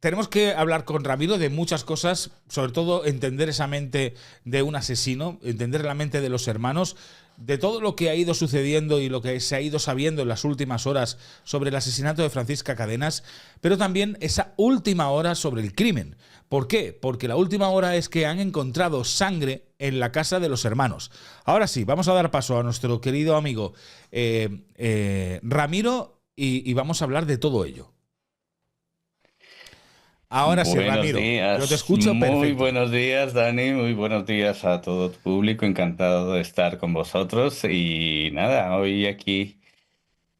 tenemos que hablar con Ramiro de muchas cosas, sobre todo entender esa mente de un asesino, entender la mente de los hermanos, de todo lo que ha ido sucediendo y lo que se ha ido sabiendo en las últimas horas sobre el asesinato de Francisca Cadenas, pero también esa última hora sobre el crimen. ¿Por qué? Porque la última hora es que han encontrado sangre en la casa de los hermanos. Ahora sí, vamos a dar paso a nuestro querido amigo Ramiro y vamos a hablar de todo ello. Ahora sí, Buenos Ramiro, yo te días, escucho muy perfecto. buenos días, Dani, muy buenos días a todo tu público, encantado de estar con vosotros y nada, hoy aquí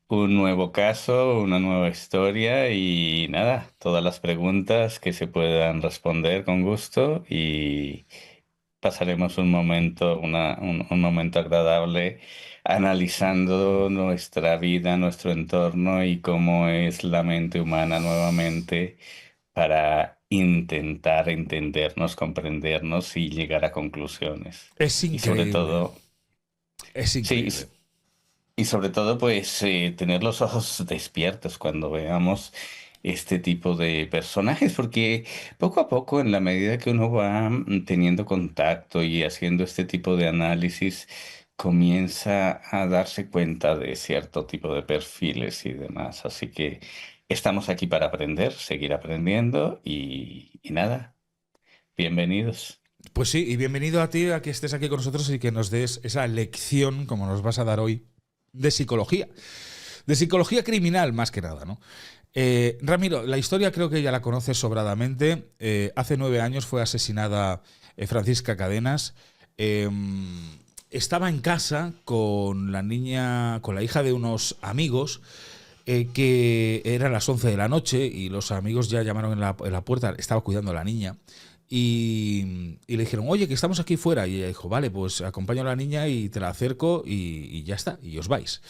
un nuevo caso, una nueva historia y nada, todas las preguntas que se puedan responder con gusto y pasaremos un momento, un momento agradable analizando nuestra vida, nuestro entorno y cómo es la mente humana nuevamente para intentar entendernos, comprendernos y llegar a conclusiones. Es Y sobre increíble, todo, es sí, increíble. y sobre todo, pues tener los ojos despiertos cuando veamos este tipo de personajes, porque poco a poco, en la medida que uno va teniendo contacto y haciendo este tipo de análisis, comienza a darse cuenta de cierto tipo de perfiles y demás. Así que estamos aquí para aprender, seguir aprendiendo y nada, bienvenidos. Pues sí, y bienvenido a ti a que estés aquí con nosotros y que nos des esa lección, como nos vas a dar hoy, de psicología. De psicología criminal, más que nada, ¿no? Ramiro, la historia creo que ya la conoces sobradamente. Hace 9 años fue asesinada Francisca Cadenas. Eh, Estaba en casa con la niña, con la hija de unos amigos, que eran las 11 de la noche y los amigos ya llamaron en la puerta, estaba cuidando a la niña. Y le dijeron, oye, que estamos aquí fuera. Y ella dijo, vale, pues acompaño a la niña y te la acerco y ya está, y os vais.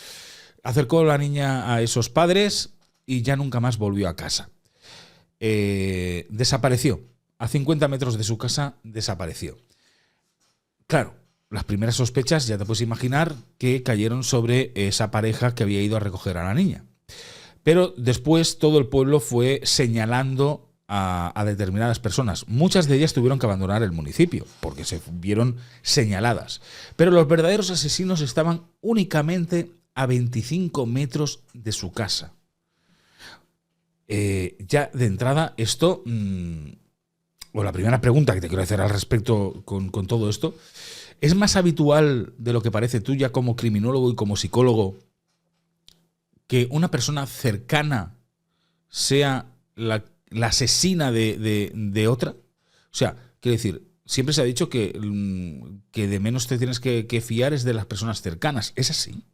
Acercó la niña a esos padres y ya nunca más volvió a casa. Desapareció. A 50 metros de su casa desapareció. Claro, las primeras sospechas ya te puedes imaginar que cayeron sobre esa pareja que había ido a recoger a la niña. Pero después todo el pueblo fue señalando a determinadas personas. Muchas de ellas tuvieron que abandonar el municipio porque se vieron señaladas. Pero los verdaderos asesinos estaban únicamente a 25 metros de su casa. Ya de entrada, esto, o la primera pregunta que te quiero hacer al respecto con todo esto, ¿es más habitual de lo que parece tú ya como criminólogo y como psicólogo que una persona cercana sea la asesina de otra? O sea, quiero decir, siempre se ha dicho que de menos te tienes que fiar es de las personas cercanas. ¿Es así?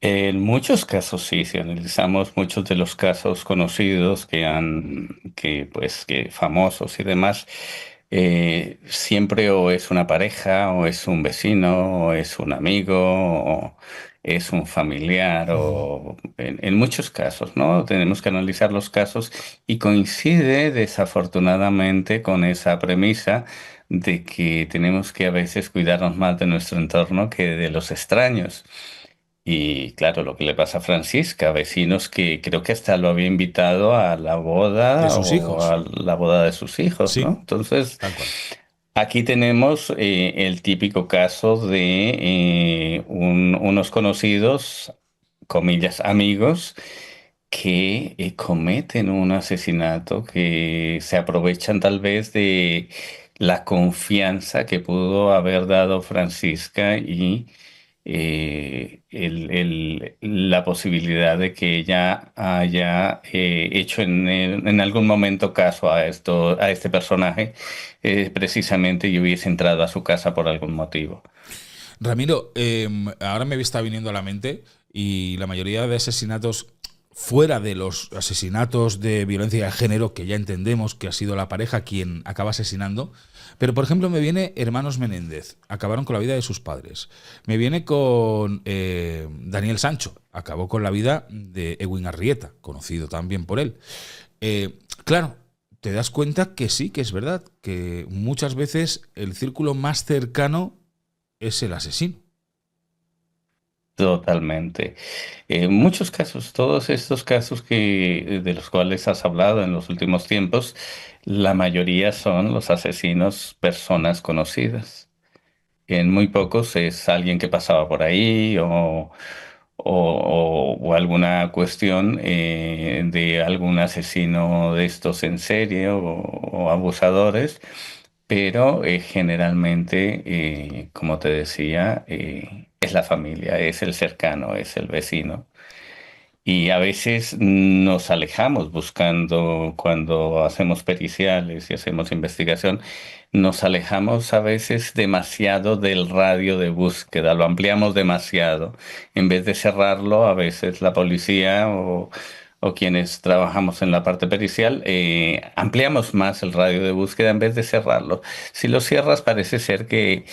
En muchos casos sí, si analizamos muchos de los casos conocidos que famosos y demás, siempre o es una pareja, o es un vecino, o es un amigo, o es un familiar, Ujú. o en muchos casos, ¿no? Tenemos que analizar los casos y coincide desafortunadamente con esa premisa de que tenemos que a veces cuidarnos más de nuestro entorno que de los extraños. Y claro, lo que le pasa a Francisca, vecinos que creo que hasta lo había invitado a la De boda sus o a hijos. la boda de sus hijos, ¿no? Sí, Entonces, tal cual. aquí tenemos el típico caso de unos conocidos, comillas, amigos, que cometen un asesinato, que se aprovechan tal vez de la confianza que pudo haber dado Francisca y la posibilidad de que ella haya hecho en algún momento caso a a este personaje, precisamente y hubiese entrado a su casa por algún motivo. Ramiro, ahora me está viniendo a la mente y la mayoría de asesinatos, fuera de los asesinatos de violencia de género, que ya entendemos que ha sido la pareja quien acaba asesinando, pero por ejemplo me viene Hermanos Menéndez, acabaron con la vida de sus padres. Me viene con Daniel Sancho, acabó con la vida de Ewin Arrieta, conocido también por él. Claro, te das cuenta que sí, que es verdad, que muchas veces el círculo más cercano es el asesino. Totalmente. Muchos casos, todos estos casos de los cuales has hablado en los últimos tiempos, la mayoría son los asesinos personas conocidas. En muy pocos es alguien que pasaba por ahí o alguna cuestión de algún asesino de estos en serie o abusadores, pero generalmente, como te decía, es la familia, es el cercano, es el vecino. Y a veces nos alejamos buscando, cuando hacemos periciales y hacemos investigación, nos alejamos a veces demasiado del radio de búsqueda, lo ampliamos demasiado. En vez de cerrarlo, a veces la policía o quienes trabajamos en la parte pericial, ampliamos más el radio de búsqueda en vez de cerrarlo. Si lo cierras, parece ser que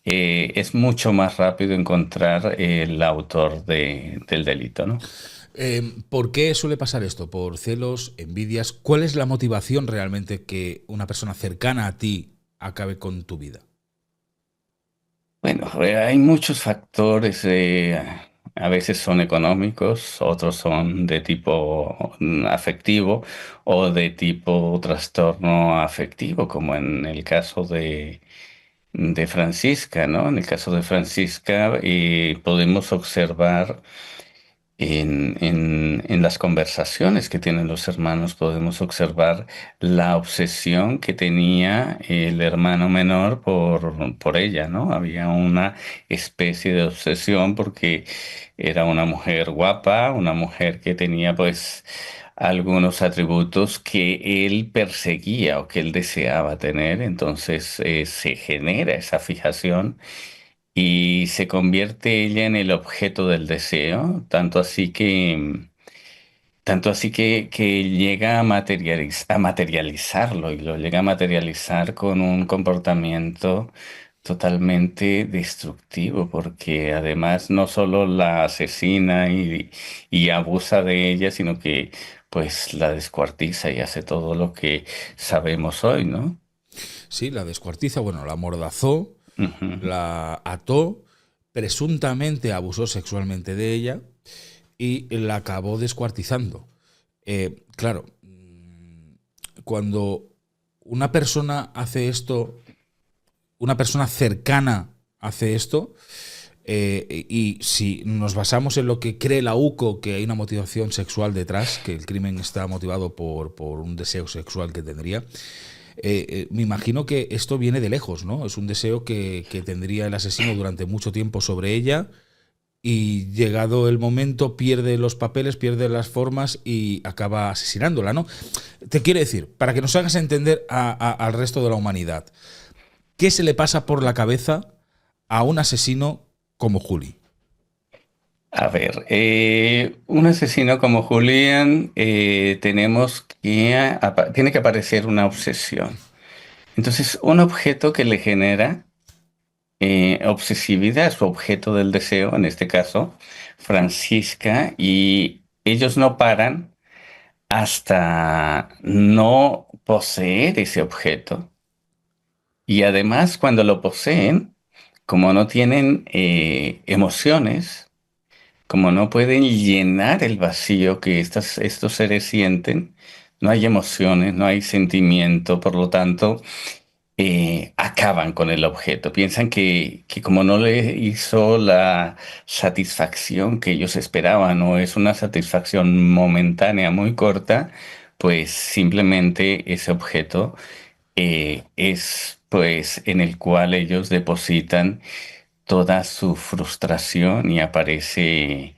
es mucho más rápido encontrar el autor del delito, ¿no? ¿Por qué suele pasar esto? ¿Por celos, envidias? ¿Cuál es la motivación realmente que una persona cercana a ti acabe con tu vida? Bueno, hay muchos factores, a veces son económicos, otros son de tipo afectivo o de tipo trastorno afectivo, como en el caso de Francisca, ¿no? En el caso de Francisca, podemos observar en las conversaciones que tienen los hermanos podemos observar la obsesión que tenía el hermano menor por ella, ¿no? Había una especie de obsesión porque era una mujer guapa, una mujer que tenía pues algunos atributos que él perseguía o que él deseaba tener, entonces se genera esa fijación y se convierte ella en el objeto del deseo, tanto así que llega a materializarlo y lo llega a materializar con un comportamiento totalmente destructivo, porque además no solo la asesina y abusa de ella, sino que pues la descuartiza y hace todo lo que sabemos hoy, ¿no? Sí, la descuartiza, bueno, la amordazó, Ujú. la ató, presuntamente abusó sexualmente de ella y la acabó descuartizando. Claro, cuando una persona hace esto, una persona cercana hace esto, y si nos basamos en lo que cree la UCO, que hay una motivación sexual detrás, que el crimen está motivado por un deseo sexual que tendría, me imagino que esto viene de lejos, ¿no? Es un deseo que tendría el asesino durante mucho tiempo sobre ella y llegado el momento pierde los papeles, pierde las formas y acaba asesinándola, ¿no? Te quiero decir, para que nos hagas entender al resto de la humanidad, ¿qué se le pasa por la cabeza a un asesino como Juli? A ver, un asesino como Julián, tiene que aparecer una obsesión. Entonces, un objeto que le genera obsesividad, su objeto del deseo, en este caso, Francisca, y ellos no paran hasta no poseer ese objeto. Y además, cuando lo poseen, como no tienen emociones, como no pueden llenar el vacío que estos seres sienten, no hay emociones, no hay sentimiento, por lo tanto, acaban con el objeto. Piensan que como no le hizo la satisfacción que ellos esperaban o es una satisfacción momentánea muy corta, pues simplemente ese objeto es pues en el cual ellos depositan toda su frustración y aparece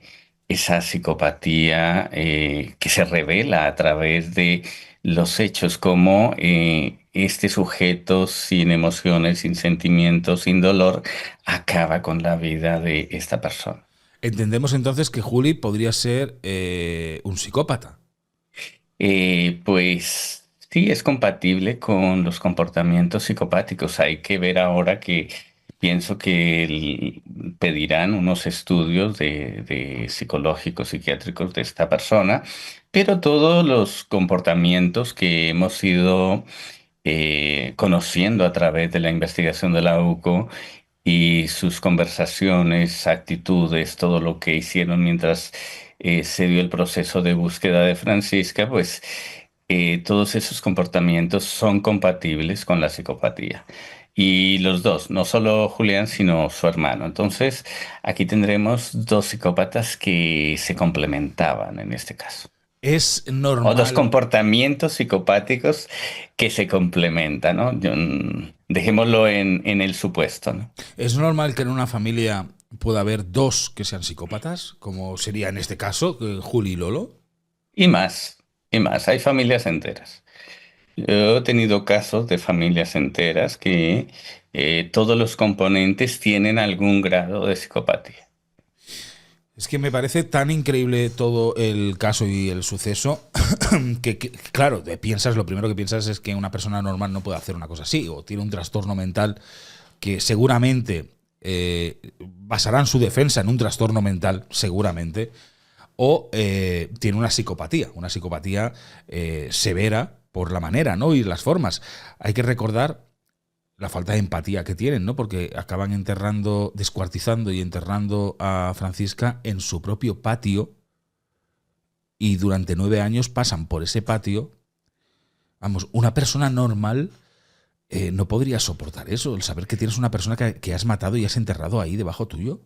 esa psicopatía que se revela a través de los hechos, como este sujeto sin emociones, sin sentimientos, sin dolor, acaba con la vida de esta persona. Entendemos entonces que Juli podría ser un psicópata. Pues sí, es compatible con los comportamientos psicopáticos. Hay que ver ahora que pienso que pedirán unos estudios de psicológicos, psiquiátricos de esta persona, pero todos los comportamientos que hemos ido conociendo a través de la investigación de la UCO y sus conversaciones, actitudes, todo lo que hicieron mientras se dio el proceso de búsqueda de Francisca, pues todos esos comportamientos son compatibles con la psicopatía. Y los dos, no solo Julián, sino su hermano. Entonces, aquí tendremos dos psicópatas que se complementaban en este caso. Es O dos normal. comportamientos psicopáticos que se complementan, ¿no? Dejémoslo en el supuesto, ¿no? Es normal que en una familia pueda haber dos que sean psicópatas, como sería en este caso, Juli y Lolo. Y más, y más. Hay familias enteras. Yo he tenido casos de familias enteras que todos los componentes tienen algún grado de psicopatía. Es que me parece tan increíble todo el caso y el suceso claro, piensas, lo primero que piensas es que una persona normal no puede hacer una cosa así, o tiene un trastorno mental que seguramente basarán su defensa en un trastorno mental, seguramente, o tiene una psicopatía severa por la manera, ¿no? Y las formas. Hay que recordar la falta de empatía que tienen, ¿no? Porque acaban enterrando, descuartizando y enterrando a Francisca en su propio patio y durante 9 años pasan por ese patio. Vamos, una persona normal no podría soportar eso, el saber que tienes una persona que has matado y has enterrado ahí debajo tuyo.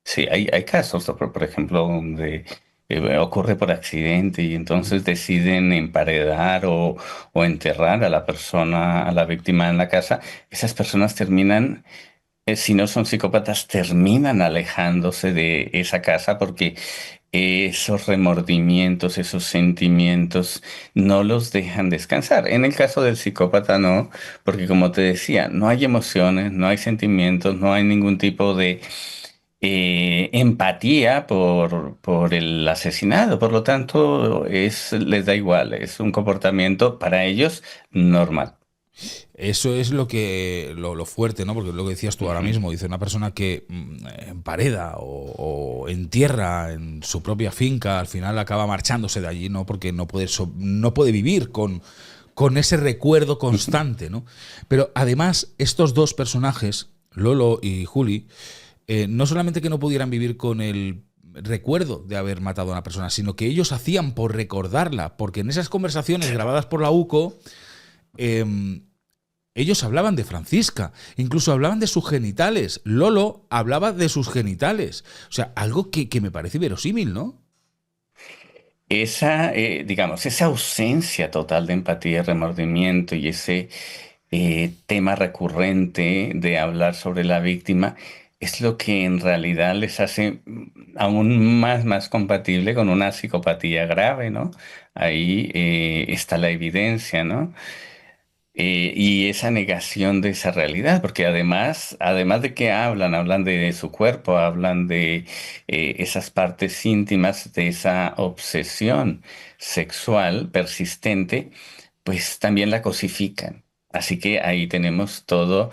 Sí, hay casos, por ejemplo, donde ocurre por accidente y entonces deciden emparedar o enterrar a la persona, a la víctima en la casa. Esas personas terminan, si no son psicópatas, terminan alejándose de esa casa porque esos remordimientos, esos sentimientos no los dejan descansar. En el caso del psicópata no, porque como te decía, no hay emociones, no hay sentimientos, no hay ningún tipo de empatía por el asesinado. Por lo tanto, les da igual, es un comportamiento para ellos normal. Eso es lo fuerte, ¿no? Porque es lo que decías tú ahora Ujú. mismo, dice una persona que empareda o entierra en su propia finca, al final acaba marchándose de allí, ¿no? Porque no puede vivir con ese recuerdo constante, ¿no? Pero además, estos dos personajes, Lolo y Juli, no solamente que no pudieran vivir con el recuerdo de haber matado a una persona, sino que ellos hacían por recordarla, porque en esas conversaciones grabadas por la UCO, eh, ellos hablaban de Francisca, incluso hablaban de sus genitales. Lolo hablaba de sus genitales. O sea, algo que me parece verosímil, ¿no? Esa, digamos, esa ausencia total de empatía y remordimiento y ese tema recurrente de hablar sobre la víctima es lo que en realidad les hace aún más compatible con una psicopatía grave, ¿no? Ahí está la evidencia, ¿no? Y esa negación de esa realidad, porque además de que hablan de su cuerpo, hablan de esas partes íntimas, de esa obsesión sexual persistente, pues también la cosifican. Así que ahí tenemos todo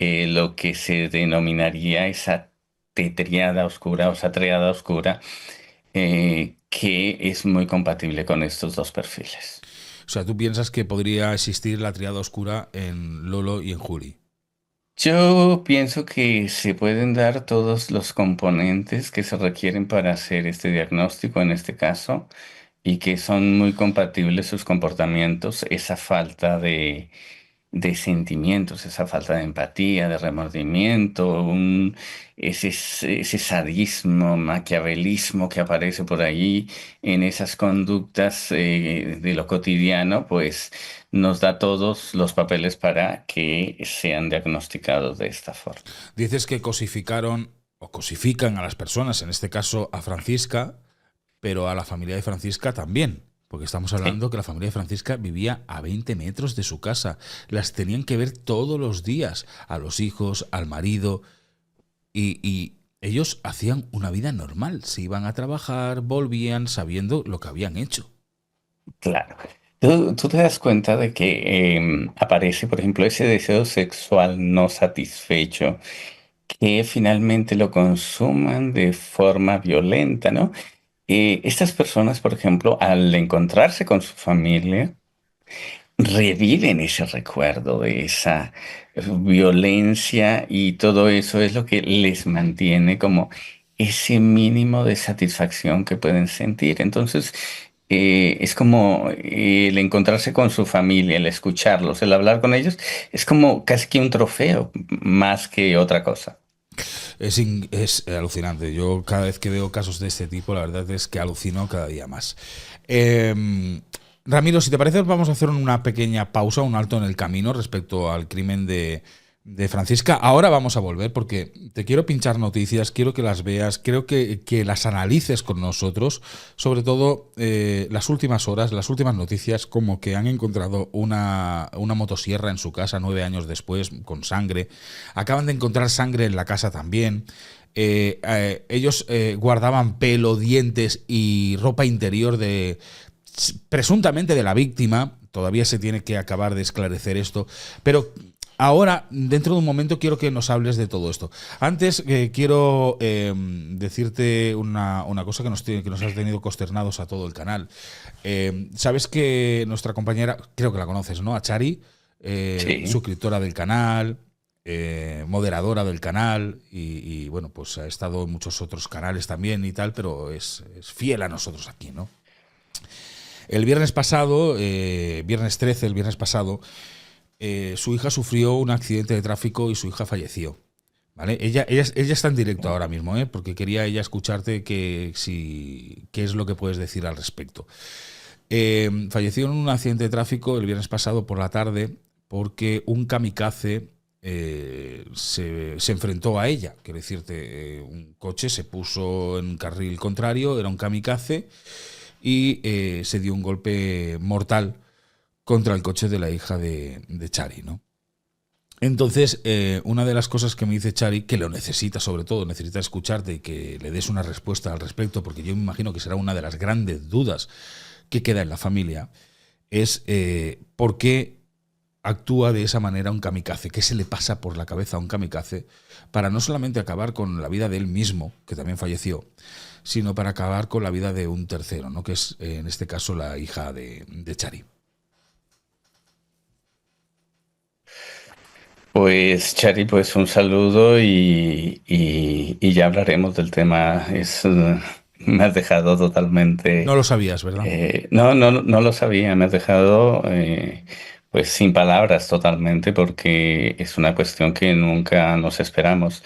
lo que se denominaría esa tetriada oscura o esa triada oscura, que es muy compatible con estos dos perfiles. O sea, tú piensas que podría existir la triada oscura en Lolo y en Juli. Yo pienso que se pueden dar todos los componentes que se requieren para hacer este diagnóstico en este caso y que son muy compatibles sus comportamientos, esa falta de sentimientos, esa falta de empatía, de remordimiento, ese sadismo, maquiavelismo que aparece por ahí en esas conductas de lo cotidiano, pues nos da todos los papeles para que sean diagnosticados de esta forma. Dices que cosificaron o cosifican a las personas, en este caso a Francisca, pero a la familia de Francisca también. Porque estamos Sí. hablando que la familia de Francisca vivía a 20 metros de su casa. Las tenían que ver todos los días, a los hijos, al marido. Y ellos hacían una vida normal. Se iban a trabajar, volvían sabiendo lo que habían hecho. Claro. Tú te das cuenta de que aparece, por ejemplo, ese deseo sexual no satisfecho, que finalmente lo consuman de forma violenta, ¿no? Estas personas, por ejemplo, al encontrarse con su familia, reviven ese recuerdo de esa violencia y todo eso es lo que les mantiene como ese mínimo de satisfacción que pueden sentir. Entonces, es como el encontrarse con su familia, el escucharlos, el hablar con ellos, es como casi que un trofeo más que otra cosa. Es alucinante. Yo cada vez que veo casos de este tipo, la verdad es que alucino cada día más. Eh, Ramiro, si te parece, vamos a hacer una pequeña pausa, un alto en el camino respecto al crimen de Francisca. Ahora vamos a volver porque te quiero pinchar noticias, quiero que las veas, quiero que las analices con nosotros, sobre todo las últimas horas, las últimas noticias, como que han encontrado una motosierra en su casa 9 años después, con sangre. Acaban de encontrar sangre en la casa también. Ellos guardaban pelo, dientes y ropa interior de presuntamente de la víctima. Todavía se tiene que acabar de esclarecer esto, pero ahora, dentro de un momento, quiero que nos hables de todo esto. Antes, quiero decirte una cosa que nos has tenido consternados a todo el canal. Sabes que nuestra compañera, creo que la conoces, ¿no? A Chari, Sí. suscriptora del canal, moderadora del canal y, bueno, pues ha estado en muchos otros canales también y tal, pero es fiel a nosotros aquí, ¿no? El viernes pasado, viernes 13, el viernes pasado, su hija sufrió un accidente de tráfico y su hija falleció. ¿Vale? Ella está en directo ahora mismo, ¿eh? Porque quería ella escucharte qué es lo que puedes decir al respecto. Falleció en un accidente de tráfico el viernes pasado por la tarde porque un kamikaze se enfrentó a ella. Quiero decirte, un coche se puso en carril contrario, era un kamikaze y se dio un golpe mortal contra el coche de la hija de Chari, ¿no? Entonces, una de las cosas que me dice Chari, que lo necesita sobre todo, necesita escucharte y que le des una respuesta al respecto, porque yo me imagino que será una de las grandes dudas que queda en la familia, es por qué actúa de esa manera un kamikaze, qué se le pasa por la cabeza a un kamikaze para no solamente acabar con la vida de él mismo, que también falleció, sino para acabar con la vida de un tercero, ¿no? Que es en este caso la hija de Chari. Pues Chari, pues un saludo y ya hablaremos del tema. Me has dejado No totalmente. lo sabías, ¿verdad? No lo sabía, me has dejado pues sin palabras totalmente porque es una cuestión que nunca nos esperamos.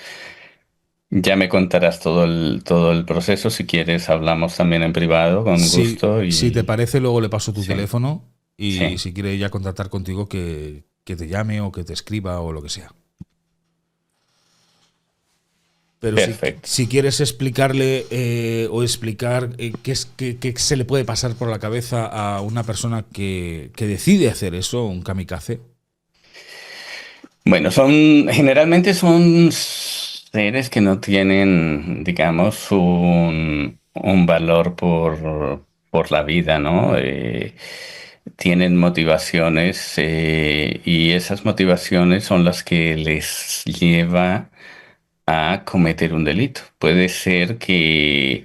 Ya me contarás todo el proceso. Si quieres, hablamos también en privado con gusto Si te y parece, luego le paso tu sí, teléfono y sí, si quiere ya contactar contigo, que te llame o que te escriba o lo que sea. Pero perfecto. si quieres explicarle o explicar qué se le puede pasar por la cabeza a una persona que decide hacer eso, un kamikaze. Bueno, generalmente son seres que no tienen, digamos, un valor por la vida, ¿no? Tienen motivaciones y esas motivaciones son las que les lleva a cometer un delito. Puede ser que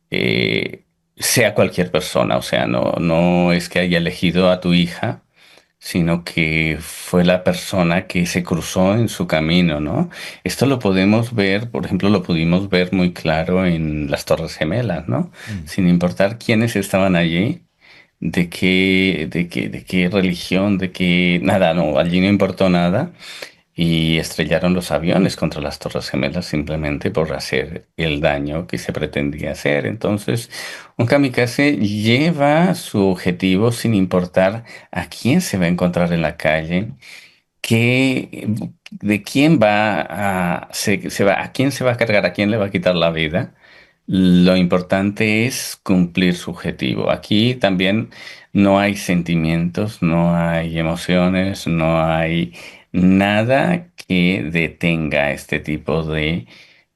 eh, sea cualquier persona, o sea, no es que haya elegido a tu hija, sino que fue la persona que se cruzó en su camino, ¿no? Esto lo podemos ver, por ejemplo, lo pudimos ver muy claro en las Torres Gemelas, ¿no? Mm. Sin importar quiénes estaban allí, de qué religión, de qué, nada, no, allí no importó nada y estrellaron los aviones contra las Torres Gemelas simplemente por hacer el daño que se pretendía hacer. Entonces, un kamikaze lleva su objetivo sin importar a quién se va a encontrar en la calle, qué, de quién a quién se va a cargar, a quién le va a quitar la vida. Lo importante es cumplir su objetivo. Aquí también no hay sentimientos, no hay emociones, no hay nada que detenga este tipo de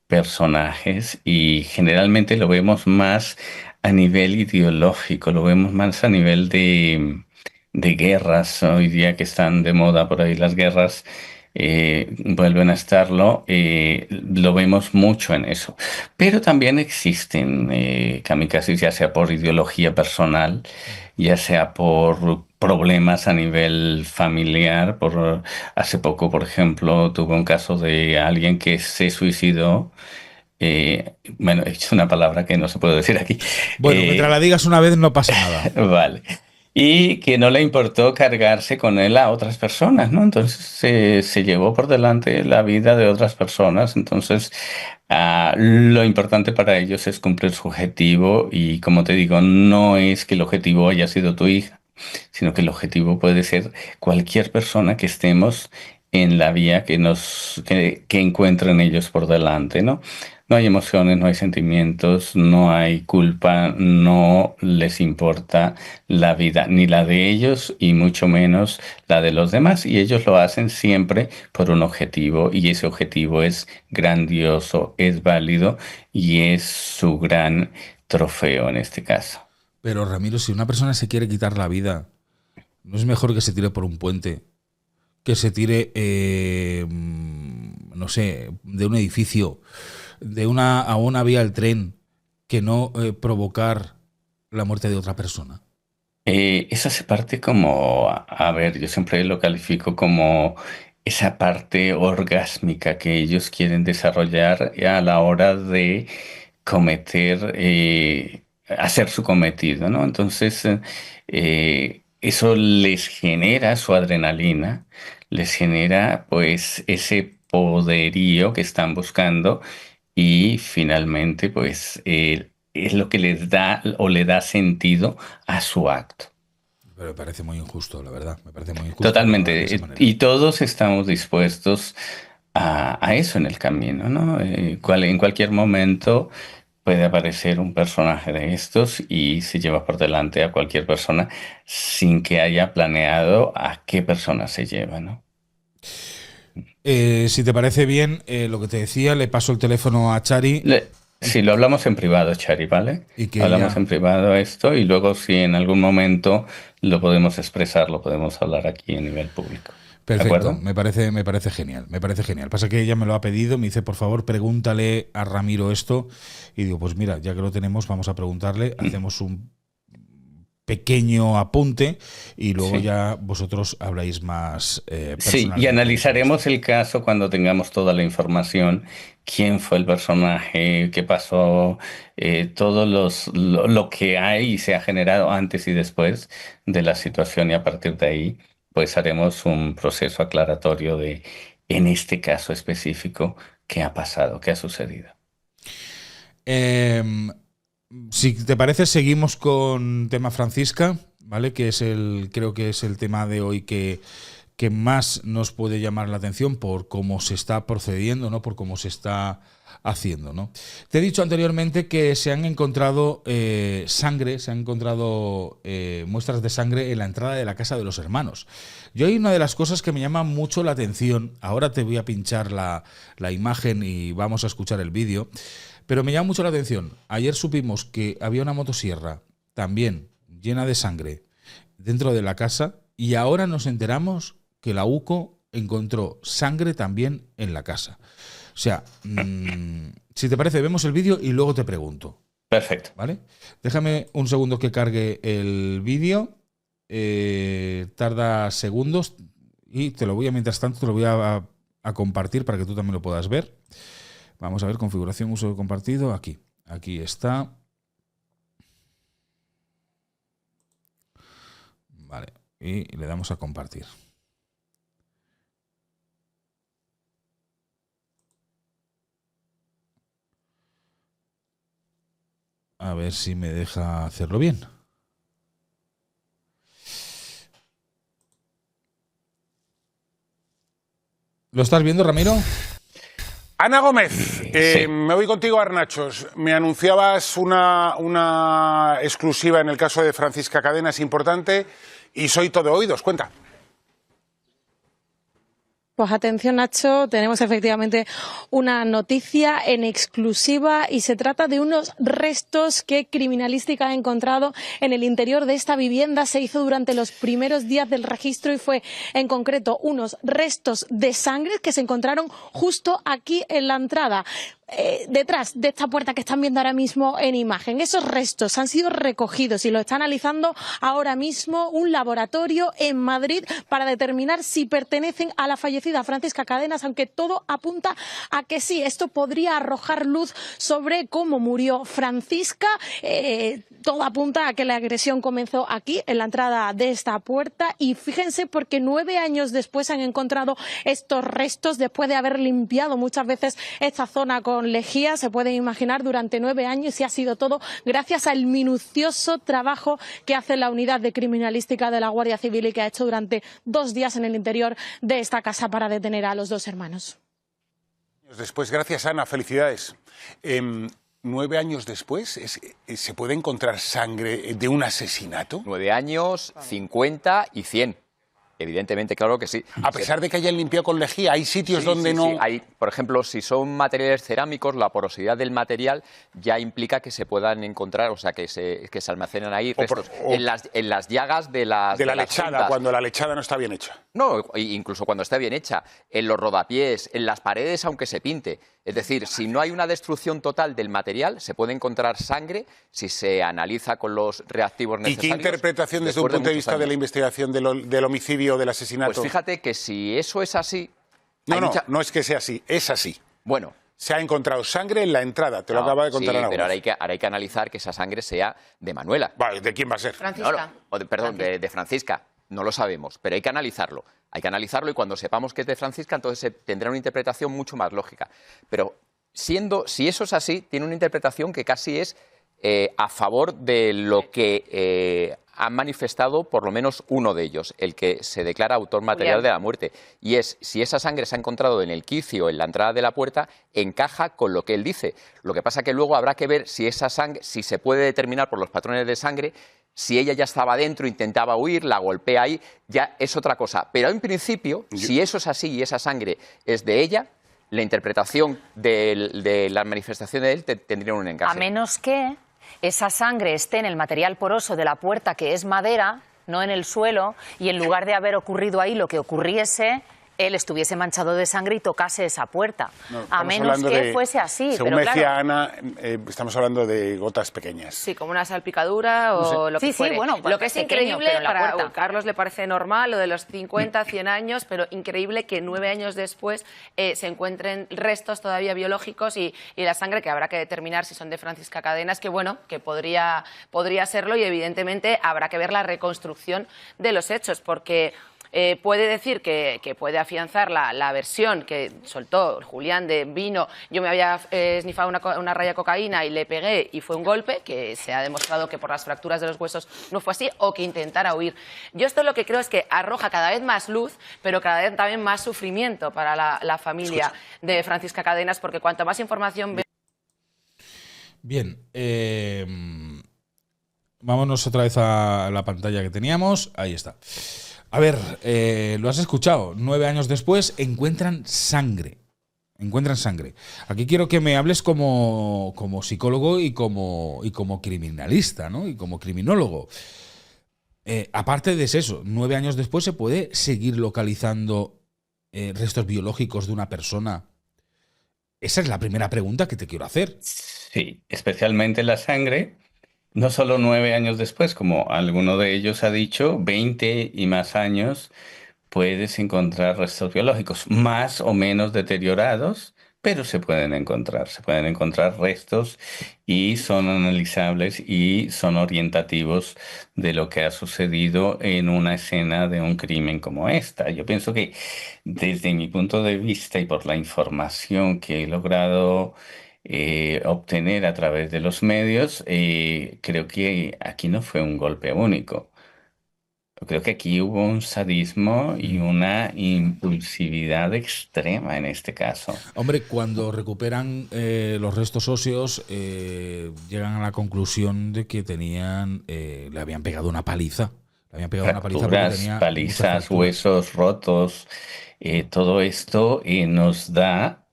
personajes y generalmente lo vemos más a nivel ideológico, lo vemos más a nivel de guerras. Hoy día que están de moda por ahí las guerras, vuelven a estarlo, lo vemos mucho en eso. Pero también existen kamikazes, ya sea por ideología personal, ya sea por problemas a nivel familiar. Hace poco, por ejemplo, tuve un caso de alguien que se suicidó. Bueno, he dicho una palabra que no se puede decir aquí. Bueno, mientras la digas una vez no pasa nada. Vale. Y que no le importó cargarse con él a otras personas, ¿no? Entonces se llevó por delante la vida de otras personas. Entonces, lo importante para ellos es cumplir su objetivo y, como te digo, no es que el objetivo haya sido tu hija, sino que el objetivo puede ser cualquier persona que estemos en la vía que encuentren ellos por delante, ¿no? No hay emociones, no hay sentimientos, no hay culpa, no les importa la vida, ni la de ellos y mucho menos la de los demás. Y ellos lo hacen siempre por un objetivo y ese objetivo es grandioso, es válido y es su gran trofeo en este caso. Pero Ramiro, si una persona se quiere quitar la vida, ¿no es mejor que se tire por un puente? Que se tire, no sé, de un edificio, a una vía del tren, que no provocar la muerte de otra persona. Eso hace parte como, a ver, yo siempre lo califico como esa parte orgásmica que ellos quieren desarrollar a la hora de cometer, hacer su cometido, ¿no? Entonces, eso les genera su adrenalina, les genera pues ese poderío que están buscando y finalmente pues es lo que les da o le da sentido a su acto. Pero me parece muy injusto, la verdad. Me parece muy injusto que lo hagan de Totalmente. esa manera. Y todos estamos dispuestos a eso en el camino, ¿no? En cualquier momento puede aparecer un personaje de estos y se lleva por delante a cualquier persona sin que haya planeado a qué persona se lleva, ¿no? Si te parece bien, lo que te decía, le paso el teléfono a Chari y, Sí, lo hablamos en privado, Chari, ¿vale? y que Hablamos ella... en privado esto y luego si en algún momento lo podemos expresar, lo podemos hablar aquí a nivel público. ¿De Perfecto, acuerdo? me parece genial, me parece genial. Pasa que ella me lo ha pedido, me dice, por favor, pregúntale a Ramiro esto. Y digo, pues mira, ya que lo tenemos, vamos a preguntarle, hacemos un pequeño apunte y luego Sí. ya vosotros habláis más Sí, y personalmente de todo esto. analizaremos el caso cuando tengamos toda la información, quién fue el personaje, qué pasó, lo que hay y se ha generado antes y después de la situación y a partir de ahí, pues haremos un proceso aclaratorio de, en este caso específico, qué ha pasado, qué ha sucedido. Em, si te parece, seguimos con tema Francisca, ¿vale? Que es creo que es el tema de hoy que más nos puede llamar la atención por cómo se está procediendo, ¿no? Por cómo se está haciendo, ¿no? Te he dicho anteriormente que se han encontrado sangre, se han encontrado muestras de sangre en la entrada de la casa de los hermanos. Yo hay una de las cosas que me llama mucho la atención, ahora te voy a pinchar la imagen y vamos a escuchar el vídeo, pero me llama mucho la atención. Ayer supimos que había una motosierra también llena de sangre dentro de la casa y ahora nos enteramos que la UCO encontró sangre también en la casa. O sea, si te parece, vemos el vídeo y luego te pregunto. Perfecto. ¿Vale? Déjame un segundo que cargue el vídeo. Tarda segundos y te lo voy a, mientras tanto, te lo voy a compartir para que tú también lo puedas ver. Vamos a ver, configuración, uso compartido. Aquí. Aquí está. Vale. Y le damos a compartir. A ver si me deja hacerlo bien. ¿Lo estás viendo, Ramiro? Ana Gómez, Sí. me voy contigo a Arnachos. Me anunciabas una exclusiva en el caso de Francisca Cadenas importante y soy todo oídos. Cuenta. Pues atención, Nacho, tenemos efectivamente una noticia en exclusiva y se trata de unos restos que Criminalística ha encontrado en el interior de esta vivienda. Se hizo durante los primeros días del registro y fue en concreto unos restos de sangre que se encontraron justo aquí en la entrada. Detrás de esta puerta que están viendo ahora mismo en imagen. Esos restos han sido recogidos y lo está analizando ahora mismo un laboratorio en Madrid para determinar si pertenecen a la fallecida Francisca Cadenas, aunque todo apunta a que sí. Esto podría arrojar luz sobre cómo murió Francisca. Todo apunta a que la agresión comenzó aquí, en la entrada de esta puerta, y fíjense porque 9 años después han encontrado estos restos después de haber limpiado muchas veces esta zona con lejía. Se pueden imaginar, durante 9 años, y ha sido todo gracias al minucioso trabajo que hace la unidad de criminalística de la Guardia Civil y que ha hecho durante 2 días en el interior de esta casa para detener a los 2 hermanos. Después, gracias, Ana, felicidades. 9 años después, ¿se puede encontrar sangre de un asesinato? 9 años, 50 y 100. Evidentemente, claro que sí. A pesar de que hayan limpiado con lejía, hay sitios donde no... Sí. Hay, por ejemplo, si son materiales cerámicos, la porosidad del material ya implica que se puedan encontrar, o sea, que se almacenan ahí restos. En las llagas de la lechada, cuando la lechada no está bien hecha. No, incluso cuando está bien hecha. En los rodapiés, en las paredes, aunque se pinte. Es decir, si no hay una destrucción total del material, se puede encontrar sangre si se analiza con los reactivos necesarios. ¿Y qué interpretación desde un punto de vista de la investigación del homicidio o del asesinato? Pues fíjate que si eso es así... No es que sea así, es así. Bueno. Se ha encontrado sangre en la entrada, te lo acaba de contar Ana. Pero ahora hay que analizar que esa sangre sea de Manuela. Vale, ¿de quién va a ser? Francisca. De Francisca. No lo sabemos, pero hay que analizarlo. Hay que analizarlo y cuando sepamos que es de Francisca, entonces tendrá una interpretación mucho más lógica. Pero si eso es así, tiene una interpretación que casi es a favor de lo que han manifestado por lo menos uno de ellos, el que se declara autor material de la muerte. Y es, si esa sangre se ha encontrado en el quicio, en la entrada de la puerta, encaja con lo que él dice. Lo que pasa que luego habrá que ver si esa sangre, si se puede determinar por los patrones de sangre, si ella ya estaba dentro, intentaba huir, la golpea ahí, ya es otra cosa. Pero en principio, si eso es así y esa sangre es de ella, la interpretación de la manifestación de él tendría un encaje. A menos que esa sangre esté en el material poroso de la puerta, que es madera, no en el suelo, y en lugar de haber ocurrido ahí lo que ocurriese, él estuviese manchado de sangre y tocase esa puerta. No, a menos que fuese así. Según me decía Ana, estamos hablando de gotas pequeñas. Sí, como una salpicadura o lo que fuere. Sí, bueno, lo que es pequeño, increíble, pero en la para puerta. Carlos le parece normal lo de los 50, 100 años, pero increíble que 9 años después se encuentren restos todavía biológicos y la sangre, que habrá que determinar si son de Francisca Cadenas, que bueno, que podría serlo, y evidentemente habrá que ver la reconstrucción de los hechos, porque... puede decir que puede afianzar la versión que soltó Julián de vino, yo me había esnifado una raya de cocaína y le pegué y fue un golpe, que se ha demostrado que por las fracturas de los huesos no fue así, o que intentara huir. Yo esto lo que creo es que arroja cada vez más luz, pero cada vez también más sufrimiento para la familia de Francisca Cadenas, porque cuanta más información... Bien, vámonos otra vez a la pantalla que teníamos. Ahí está. A ver, lo has escuchado. 9 años después encuentran sangre. Encuentran sangre. Aquí quiero que me hables como psicólogo y como criminalista, ¿no? Y como criminólogo. Aparte de eso, 9 años después se puede seguir localizando restos biológicos de una persona. Esa es la primera pregunta que te quiero hacer. Sí, especialmente la sangre. No solo 9 años después, como alguno de ellos ha dicho, 20 y más años puedes encontrar restos biológicos, más o menos deteriorados, pero se pueden encontrar restos y son analizables y son orientativos de lo que ha sucedido en una escena de un crimen como esta. Yo pienso que desde mi punto de vista y por la información que he logrado obtener a través de los medios, creo que aquí no fue un golpe único. Creo que aquí hubo un sadismo y una impulsividad extrema en este caso. Hombre, cuando recuperan los restos óseos, llegan a la conclusión de que le habían pegado una paliza. Le habían pegado una paliza porque tenía palizas, huesos rotos. todo esto nos da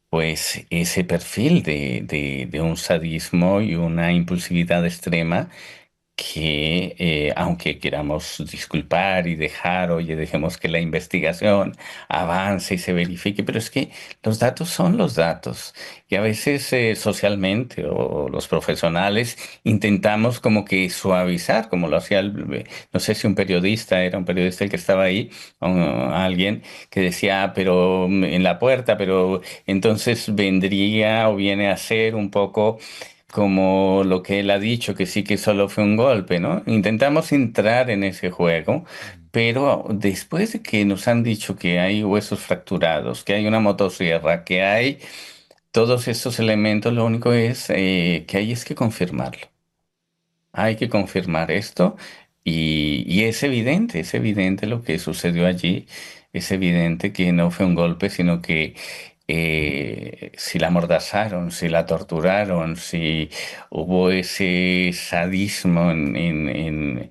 pues ese perfil de un sadismo y una impulsividad extrema que aunque queramos disculpar y dejar, oye, dejemos que la investigación avance y se verifique, pero es que los datos son los datos y a veces socialmente o los profesionales intentamos como que suavizar, como lo hacía, no sé si era un periodista el que estaba ahí, o alguien que decía, "Ah, pero en la puerta, pero entonces vendría o viene a ser un poco como lo que él ha dicho, que sí que solo fue un golpe, ¿no? Intentamos entrar en ese juego, pero después de que nos han dicho que hay huesos fracturados, que hay una motosierra, que hay todos estos elementos, lo único es que hay es que confirmarlo. Hay que confirmar esto y es evidente lo que sucedió allí, es evidente que no fue un golpe, sino que si la amordazaron, si la torturaron, si hubo ese sadismo en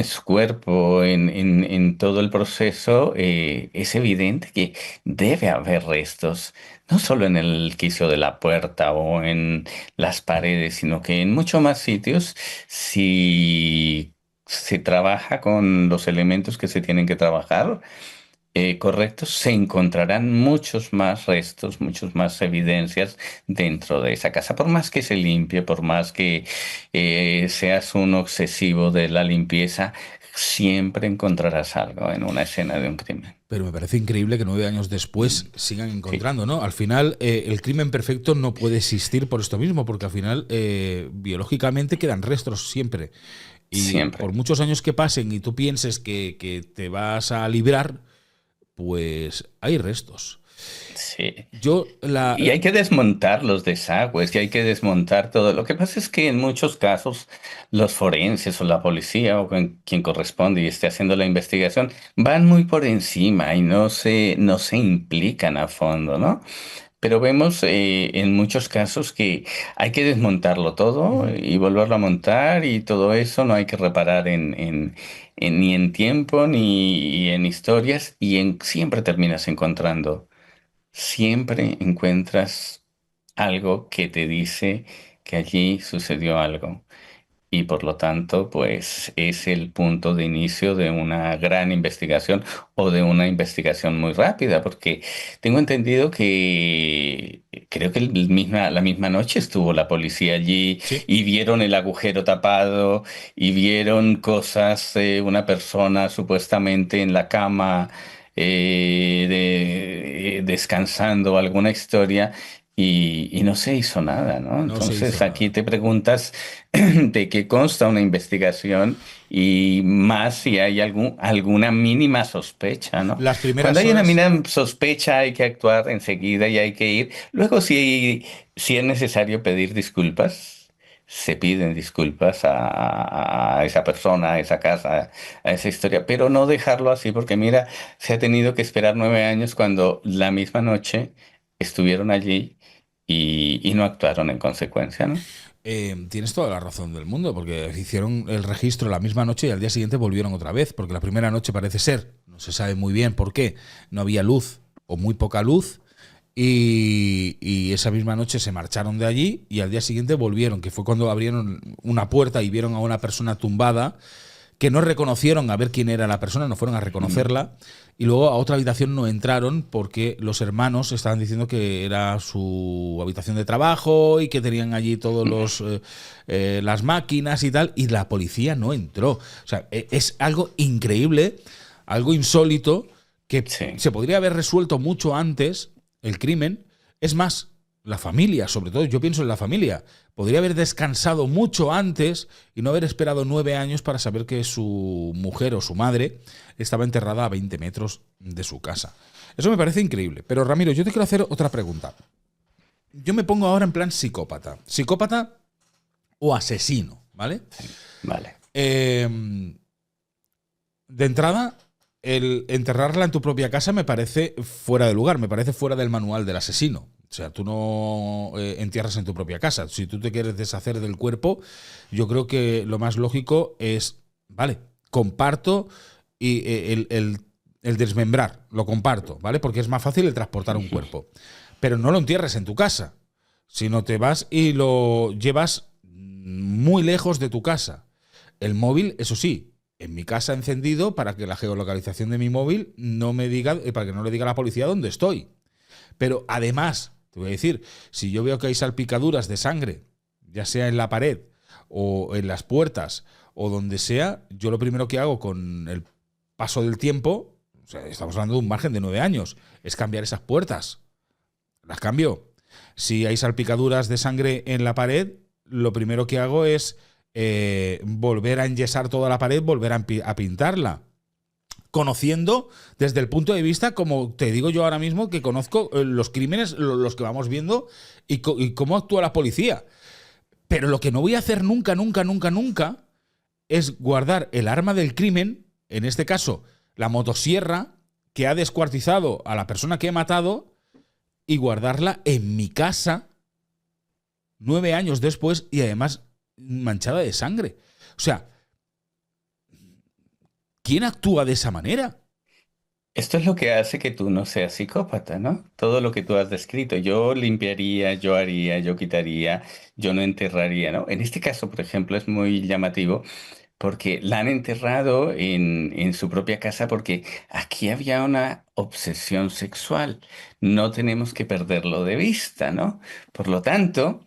su cuerpo, en todo el proceso, es evidente que debe haber restos, no solo en el quicio de la puerta o en las paredes, sino que en muchos más sitios, si se trabaja con los elementos que se tienen que trabajar, correctos, se encontrarán muchos más restos, muchas más evidencias dentro de esa casa. Por más que se limpie, por más que seas un obsesivo de la limpieza, siempre encontrarás algo en una escena de un crimen. Pero me parece increíble que 9 años después sigan encontrando, ¿no? Al final, el crimen perfecto no puede existir por esto mismo, porque al final, biológicamente quedan restos siempre. Y Siempre. por muchos años que pasen y tú pienses que te vas a librar, pues hay restos. Sí. Y hay que desmontar los desagües y hay que desmontar todo. Lo que pasa es que en muchos casos los forenses o la policía o quien corresponde y esté haciendo la investigación van muy por encima y no se implican a fondo, ¿no? Pero vemos en muchos casos que hay que desmontarlo todo y volverlo a montar y todo eso no hay que reparar ni en tiempo ni en historias siempre terminas encontrando. Siempre encuentras algo que te dice que allí sucedió algo y por lo tanto, pues es el punto de inicio de una gran investigación o de una investigación muy rápida, porque tengo entendido que creo que la misma noche estuvo la policía allí Sí. y vieron el agujero tapado y vieron cosas, una persona supuestamente en la cama descansando, alguna historia. Y no se hizo nada, ¿no? No se Entonces hizo aquí nada. te preguntas de qué consta una investigación y más si hay alguna mínima sospecha, ¿no? Las primeras Cuando hay una horas. mínima sospecha hay que actuar enseguida y hay que ir. Luego si es necesario pedir disculpas, se piden disculpas a esa persona, a esa casa, a esa historia, pero no dejarlo así porque mira, se ha tenido que esperar 9 años cuando la misma noche estuvieron allí y no actuaron en consecuencia, ¿no? Tienes toda la razón del mundo, porque hicieron el registro la misma noche y al día siguiente volvieron otra vez, porque la primera noche parece ser, no se sabe muy bien por qué, no había luz o muy poca luz y esa misma noche se marcharon de allí y al día siguiente volvieron, que fue cuando abrieron una puerta y vieron a una persona tumbada que no reconocieron a ver quién era la persona, no fueron a reconocerla, y luego a otra habitación no entraron porque los hermanos estaban diciendo que era su habitación de trabajo y que tenían allí todos las máquinas y tal, y la policía no entró. O sea, es algo increíble, algo insólito, que Sí. se podría haber resuelto mucho antes el crimen. Es más, la familia, sobre todo, yo pienso en la familia, podría haber descansado mucho antes y no haber esperado 9 años para saber que su mujer o su madre estaba enterrada a 20 metros de su casa. Eso me parece increíble. Pero Ramiro, yo te quiero hacer otra pregunta. Yo me pongo ahora en plan psicópata. Psicópata o asesino, ¿vale? Vale. De entrada, el enterrarla en tu propia casa me parece fuera de lugar, me parece fuera del manual del asesino. O sea, tú no entierras en tu propia casa. Si tú te quieres deshacer del cuerpo, yo creo que lo más lógico es, vale, comparto y el desmembrar, lo comparto, ¿vale? Porque es más fácil el transportar un cuerpo. Pero no lo entierres en tu casa, sino te vas y lo llevas muy lejos de tu casa. El móvil, eso sí, en mi casa encendido para que la geolocalización de mi móvil no me diga, para que no le diga a la policía dónde estoy. Pero además, te voy a decir, si yo veo que hay salpicaduras de sangre, ya sea en la pared o en las puertas o donde sea, yo lo primero que hago con el paso del tiempo, o sea, estamos hablando de un margen de 9 años, es cambiar esas puertas. Las cambio. Si hay salpicaduras de sangre en la pared, lo primero que hago es volver a enyesar toda la pared, volver a pintarla. Conociendo desde el punto de vista, como te digo yo ahora mismo, que conozco los crímenes, los que vamos viendo y cómo actúa la policía. Pero lo que no voy a hacer nunca, nunca, nunca, nunca es guardar el arma del crimen, en este caso la motosierra que ha descuartizado a la persona que he matado, y guardarla en mi casa 9 años después y además manchada de sangre. O sea, ¿quién actúa de esa manera? Esto es lo que hace que tú no seas psicópata, ¿no? Todo lo que tú has descrito. Yo limpiaría, yo haría, yo quitaría, yo no enterraría, ¿no? En este caso, por ejemplo, es muy llamativo porque la han enterrado en su propia casa porque aquí había una obsesión sexual. No tenemos que perderlo de vista, ¿no? Por lo tanto,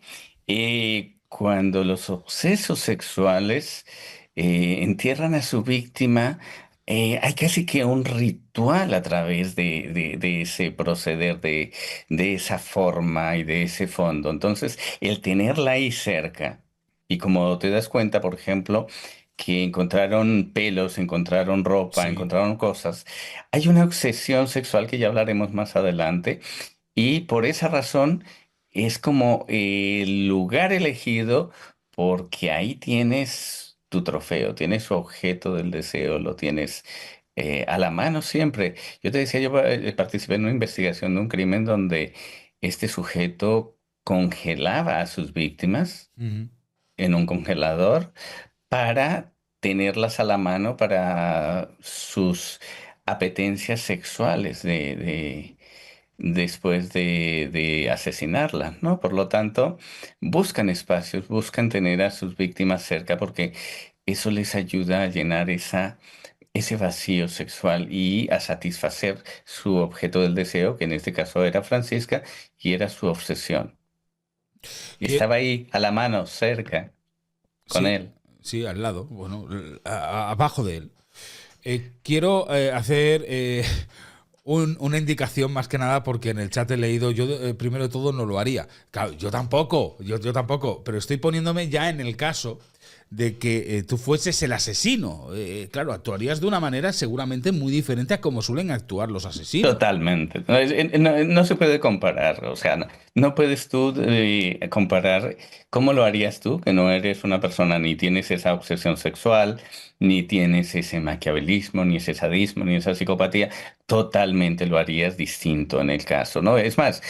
cuando los obsesos sexuales entierran a su víctima, hay casi que un ritual a través de ese proceder, de esa forma y de ese fondo. Entonces, el tenerla ahí cerca, y como te das cuenta, por ejemplo, que encontraron pelos, encontraron ropa, Sí. encontraron cosas, hay una obsesión sexual que ya hablaremos más adelante, y por esa razón es como el lugar elegido porque ahí tienes tu trofeo, tienes su objeto del deseo, lo tienes a la mano siempre. Yo te decía, yo participé en una investigación de un crimen donde este sujeto congelaba a sus víctimas Ujú. en un congelador para tenerlas a la mano para sus apetencias sexuales después de asesinarla, ¿no? Por lo tanto, buscan espacios, buscan tener a sus víctimas cerca porque eso les ayuda a llenar ese vacío sexual y a satisfacer su objeto del deseo, que en este caso era Francisca, y era su obsesión. Y Que- estaba ahí a la mano, cerca, con sí, él. sí, al lado, bueno, abajo de él. Quiero hacer una indicación más que nada porque en el chat he leído, yo primero de todo no lo haría. Claro, yo tampoco, yo tampoco, pero estoy poniéndome ya en el caso de que tú fueses el asesino. Claro, actuarías de una manera seguramente muy diferente a como suelen actuar los asesinos. Totalmente. No se puede comparar. O sea, no puedes tú comparar cómo lo harías tú, que no eres una persona ni tienes esa obsesión sexual, ni tienes ese maquiavelismo, ni ese sadismo, ni esa psicopatía. Totalmente lo harías distinto en el caso, ¿no? Es más,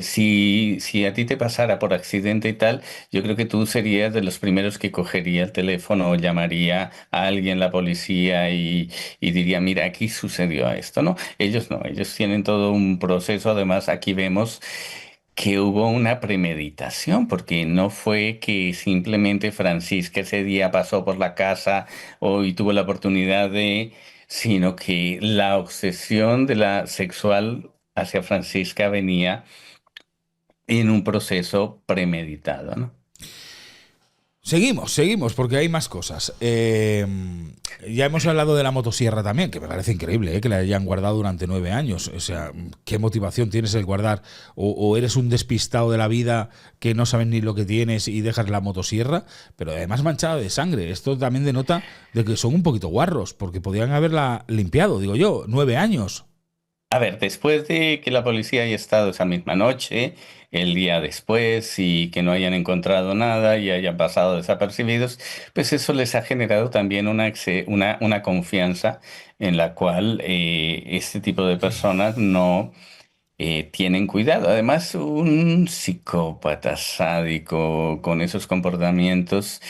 si a ti te pasara por accidente y tal, yo creo que tú serías de los primeros que cogería el teléfono o llamaría a alguien, la policía, y diría, mira, aquí sucedió esto, ¿no? Ellos no, ellos tienen todo un proceso. Además, aquí vemos que hubo una premeditación, porque no fue que simplemente Francisca ese día pasó por la casa y tuvo la oportunidad sino que la obsesión de la sexual hacia Francisca venía en un proceso premeditado, ¿no? Seguimos, porque hay más cosas. Ya hemos hablado de la motosierra también, que me parece increíble que la hayan guardado durante 9 años. O sea, ¿qué motivación tienes el guardar? O eres un despistado de la vida que no sabes ni lo que tienes y dejas la motosierra, pero además manchada de sangre. Esto también denota de que son un poquito guarros, porque podrían haberla limpiado, digo yo, 9 años. A ver, después de que la policía haya estado esa misma noche, el día después, y que no hayan encontrado nada y hayan pasado desapercibidos, pues eso les ha generado también una confianza en la cual este tipo de personas no tienen cuidado. Además, un psicópata sádico con esos comportamientos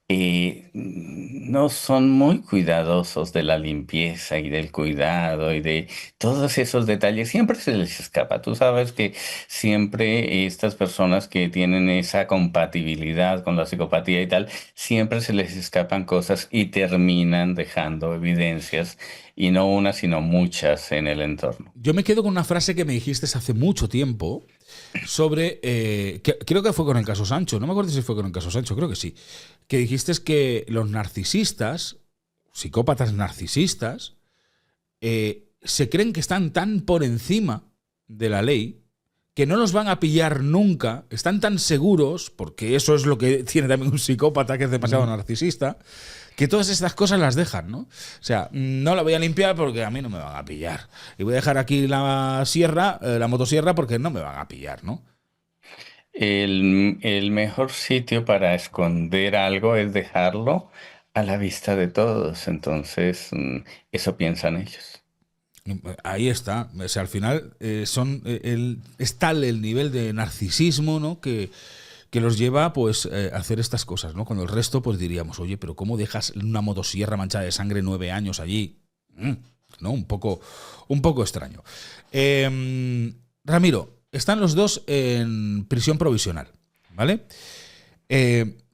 no son muy cuidadosos de la limpieza y del cuidado y de todos esos detalles. Siempre se les escapa. Tú sabes que siempre estas personas que tienen esa compatibilidad con la psicopatía y tal, siempre se les escapan cosas y terminan dejando evidencias, y no una, sino muchas en el entorno. Yo me quedo con una frase que me dijiste hace mucho tiempo sobre, creo que fue con el caso Sancho, no me acuerdo si fue con el caso Sancho, creo que sí, que dijiste que los narcisistas, psicópatas narcisistas, se creen que están tan por encima de la ley que no los van a pillar nunca, están tan seguros, porque eso es lo que tiene también un psicópata que es demasiado narcisista, que todas estas cosas las dejan, ¿no? O sea, no la voy a limpiar porque a mí no me van a pillar. Y voy a dejar aquí la sierra, la motosierra, porque no me van a pillar, ¿no? El mejor sitio para esconder algo es dejarlo a la vista de todos. Entonces, eso piensan ellos. Ahí está. O sea, al final es tal el nivel de narcisismo, ¿no? que los lleva pues a hacer estas cosas, ¿no? Cuando el resto pues diríamos, oye, pero ¿cómo dejas una motosierra manchada de sangre 9 años allí? ¿No? Un poco extraño. Ramiro, están los dos en prisión provisional, ¿vale?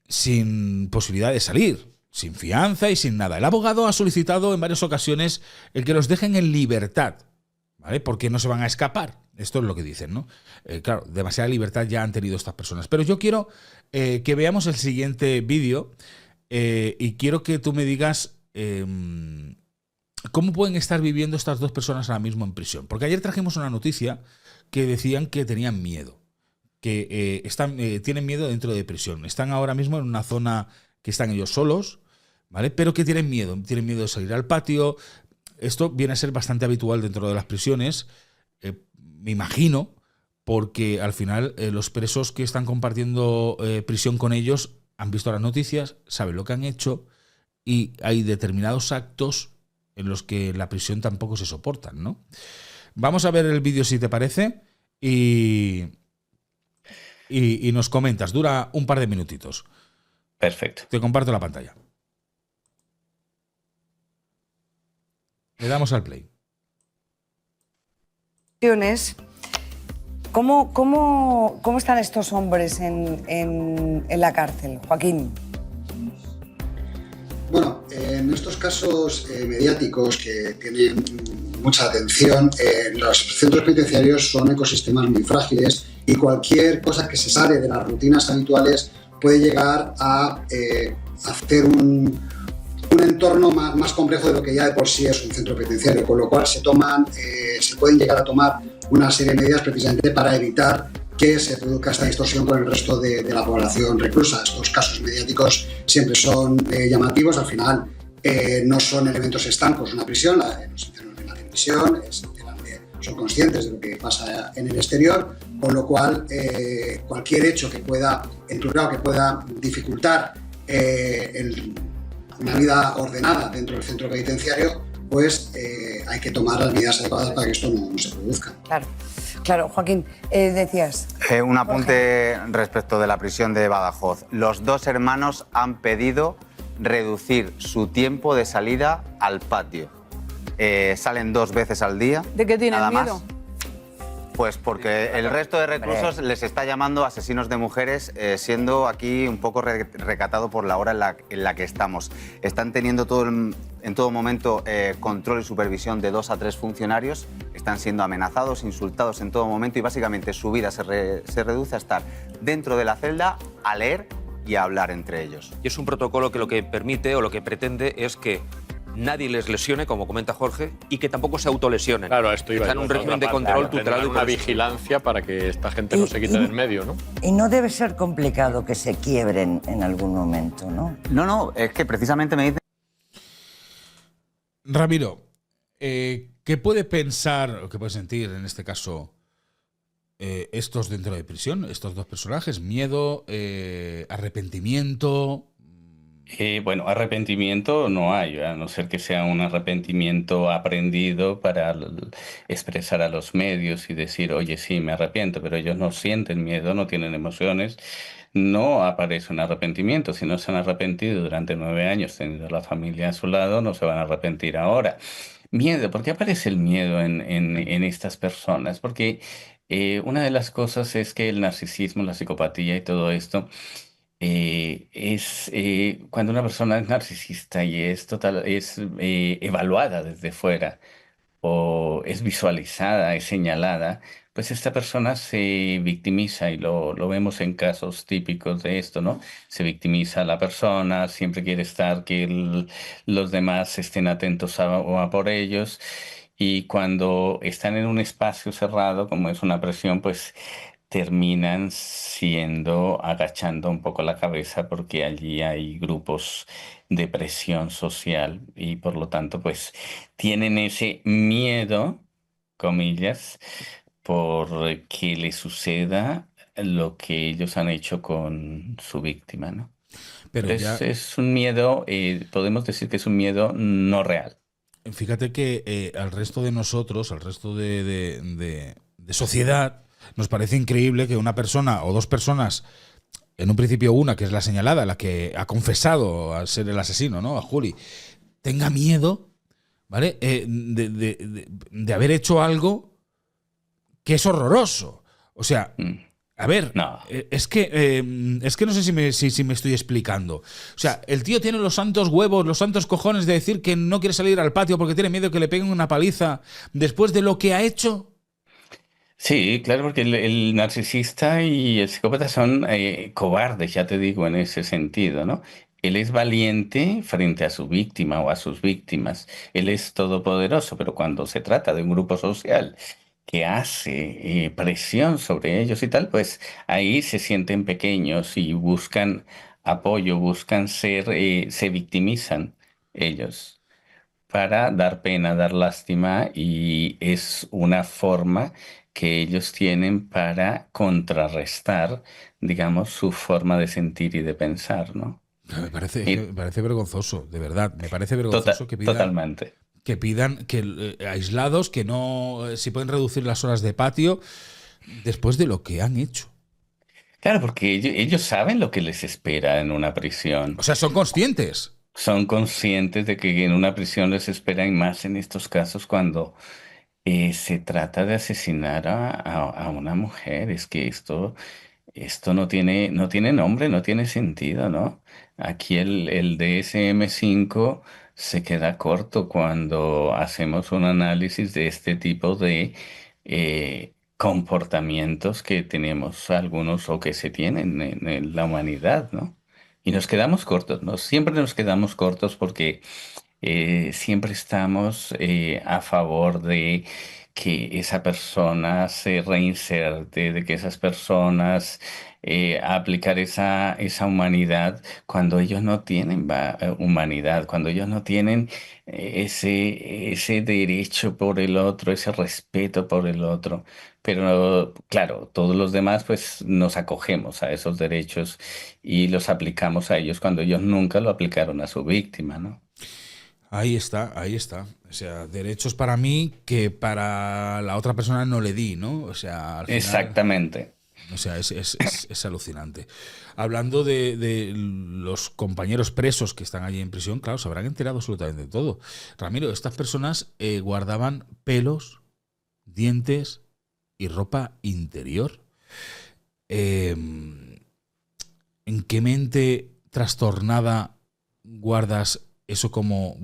Sin posibilidad de salir, sin fianza y sin nada. El abogado ha solicitado en varias ocasiones el que los dejen en libertad, ¿vale? Porque no se van a escapar. Esto es lo que dicen, ¿no? Claro, demasiada libertad ya han tenido estas personas. Pero yo quiero que veamos el siguiente vídeo y quiero que tú me digas cómo pueden estar viviendo estas dos personas ahora mismo en prisión. Porque ayer trajimos una noticia que decían que tenían miedo, que tienen miedo dentro de prisión. Están ahora mismo en una zona que están ellos solos, ¿vale? Pero que tienen miedo de salir al patio. Esto viene a ser bastante habitual dentro de las prisiones, me imagino, porque al final los presos que están compartiendo prisión con ellos han visto las noticias, saben lo que han hecho y hay determinados actos en los que en la prisión tampoco se soportan, ¿no? Vamos a ver el vídeo si te parece y nos comentas. Dura un par de minutitos. Perfecto. Te comparto la pantalla. Le damos al play. ¿Cómo están estos hombres en la cárcel, Joaquín? Bueno, en estos casos mediáticos que tienen mucha atención, los centros penitenciarios son ecosistemas muy frágiles y cualquier cosa que se sale de las rutinas habituales puede llegar a hacer un entorno más complejo de lo que ya de por sí es un centro penitenciario, con lo cual se pueden llegar a tomar una serie de medidas precisamente para evitar que se produzca esta distorsión con el resto de la población reclusa. Estos casos mediáticos siempre son llamativos, al final no son elementos estancos una prisión, los internos ven la televisión, son conscientes de lo que pasa en el exterior, con lo cual cualquier hecho que pueda enturbiar o que pueda dificultar una vida ordenada dentro del centro penitenciario, pues hay que tomar las medidas adecuadas para que esto no se produzca. Claro, Joaquín, decías. Un apunte respecto de la prisión de Badajoz. Los dos hermanos han pedido reducir su tiempo de salida al patio. Salen 2 veces al día. ¿De qué tienen nada miedo? Más. Pues porque el resto de reclusos les está llamando asesinos de mujeres, siendo aquí un poco recatado por la hora en la que estamos. Están teniendo en todo momento control y supervisión de 2 a 3 funcionarios, están siendo amenazados, insultados en todo momento y básicamente su vida se reduce a estar dentro de la celda, a leer y a hablar entre ellos. Y es un protocolo que lo que permite o lo que pretende es que nadie les lesione, como comenta Jorge, y que tampoco se autolesionen. Claro, esto iba en un régimen de control tutelado y una vigilancia para que esta gente no se quite del medio, ¿no? Y no debe ser complicado que se quiebren en algún momento, ¿no? No, es que precisamente me dicen... Ramiro, ¿qué puede pensar o qué puede sentir en este caso estos dentro de prisión, estos dos personajes? ¿Miedo, arrepentimiento? Bueno, arrepentimiento no hay, a no ser que sea un arrepentimiento aprendido para expresar a los medios y decir, oye, sí, me arrepiento, pero ellos no sienten miedo, no tienen emociones, no aparece un arrepentimiento. Si no se han arrepentido durante 9 años teniendo la familia a su lado, no se van a arrepentir ahora. Miedo, ¿por qué aparece el miedo en estas personas? Porque una de las cosas es que el narcisismo, la psicopatía y todo esto es cuando una persona es narcisista y es evaluada desde fuera o es visualizada, es señalada, pues esta persona se victimiza y lo vemos en casos típicos de esto, ¿no? Se victimiza a la persona, siempre quiere estar que los demás estén atentos a por ellos y cuando están en un espacio cerrado, como es una presión, pues terminan siendo agachando un poco la cabeza porque allí hay grupos de presión social y por lo tanto pues tienen ese miedo, comillas, por que le suceda lo que ellos han hecho con su víctima, ¿no? Pero Es un miedo, podemos decir que es un miedo no real. Fíjate que al resto de nosotros, al resto de sociedad, nos parece increíble que una persona o dos personas, en un principio una, que es la señalada, la que ha confesado a ser el asesino, ¿no? A Juli, tenga miedo, ¿vale? De haber hecho algo que es horroroso. O sea, a ver, es que no sé si me estoy explicando. O sea, el tío tiene los santos huevos, los santos cojones de decir que no quiere salir al patio porque tiene miedo que le peguen una paliza después de lo que ha hecho. Sí, claro, porque el narcisista y el psicópata son cobardes, ya te digo, en ese sentido, ¿no? Él es valiente frente a su víctima o a sus víctimas. Él es todopoderoso, pero cuando se trata de un grupo social que hace presión sobre ellos y tal, pues ahí se sienten pequeños y buscan apoyo, buscan se victimizan ellos para dar pena, dar lástima y es una forma que ellos tienen para contrarrestar, digamos, su forma de sentir y de pensar, ¿no? Me parece vergonzoso, de verdad. Me parece vergonzoso que pidan, totalmente. Que pidan que aislados, que no si pueden reducir las horas de patio después de lo que han hecho. Claro, porque ellos saben lo que les espera en una prisión. O sea, son conscientes. Son conscientes de que en una prisión les espera, y más en estos casos cuando se trata de asesinar a una mujer. Es que esto no tiene nombre, no tiene sentido, ¿no? Aquí el DSM-5 se queda corto cuando hacemos un análisis de este tipo de comportamientos que tenemos algunos o que se tienen en la humanidad, ¿no? Y nos quedamos cortos, ¿no? Siempre nos quedamos cortos porque siempre estamos a favor de que esa persona se reinserte, de que esas personas aplicar esa humanidad cuando ellos no tienen humanidad, cuando ellos no tienen ese derecho por el otro, ese respeto por el otro. Pero claro, todos los demás pues nos acogemos a esos derechos y los aplicamos a ellos cuando ellos nunca lo aplicaron a su víctima, ¿no? Ahí está, ahí está. O sea, derechos para mí que para la otra persona no le di, ¿no? O sea, al final, exactamente. O sea, es alucinante. Hablando de los compañeros presos que están allí en prisión, claro, se habrán enterado absolutamente de todo. Ramiro, estas personas guardaban pelos, dientes y ropa interior. ¿En qué mente trastornada guardas eso como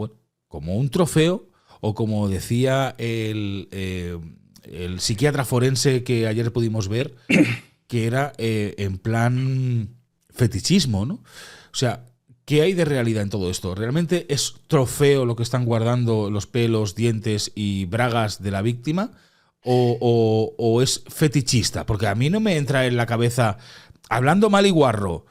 un trofeo? O como decía el psiquiatra forense que ayer pudimos ver, que era en plan fetichismo, ¿no? O sea, ¿qué hay de realidad en todo esto? ¿Realmente es trofeo lo que están guardando los pelos, dientes y bragas de la víctima? ¿O es fetichista? Porque a mí no me entra en la cabeza, hablando mal y guarro,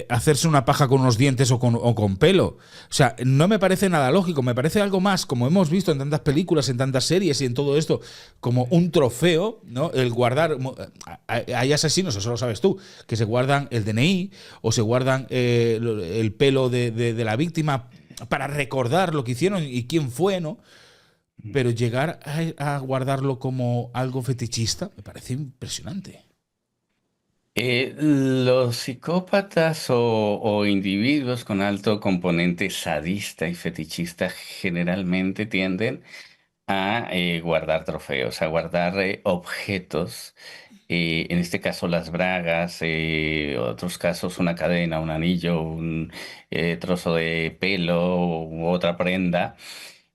hacerse una paja con unos dientes o con pelo. O sea, no me parece nada lógico, me parece algo más, como hemos visto en tantas películas, en tantas series y en todo esto, como un trofeo, ¿no? El guardar... Hay asesinos, eso lo sabes tú, que se guardan el DNI o se guardan el pelo de la víctima para recordar lo que hicieron y quién fue, ¿no? Pero llegar a guardarlo como algo fetichista me parece impresionante. Los psicópatas o individuos con alto componente sadista y fetichista generalmente tienden a guardar trofeos, a guardar objetos, en este caso las bragas, otros casos una cadena, un anillo, un trozo de pelo u otra prenda.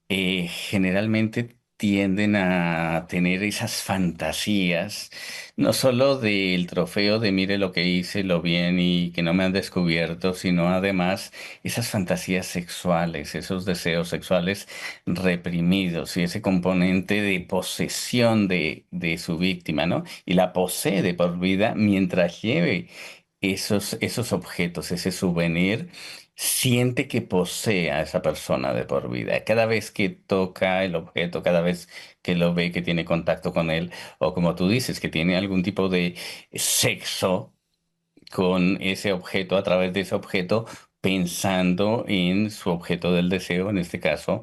Generalmente tienden a tener esas fantasías, no solo del trofeo de mire lo que hice, lo bien y que no me han descubierto, sino además esas fantasías sexuales, esos deseos sexuales reprimidos y ese componente de posesión de su víctima, ¿no? Y la posee de por vida mientras lleve esos objetos, ese souvenir, siente que posee a esa persona de por vida. Cada vez que toca el objeto, cada vez que lo ve, que tiene contacto con él, o como tú dices, que tiene algún tipo de sexo con ese objeto, a través de ese objeto, pensando en su objeto del deseo, en este caso,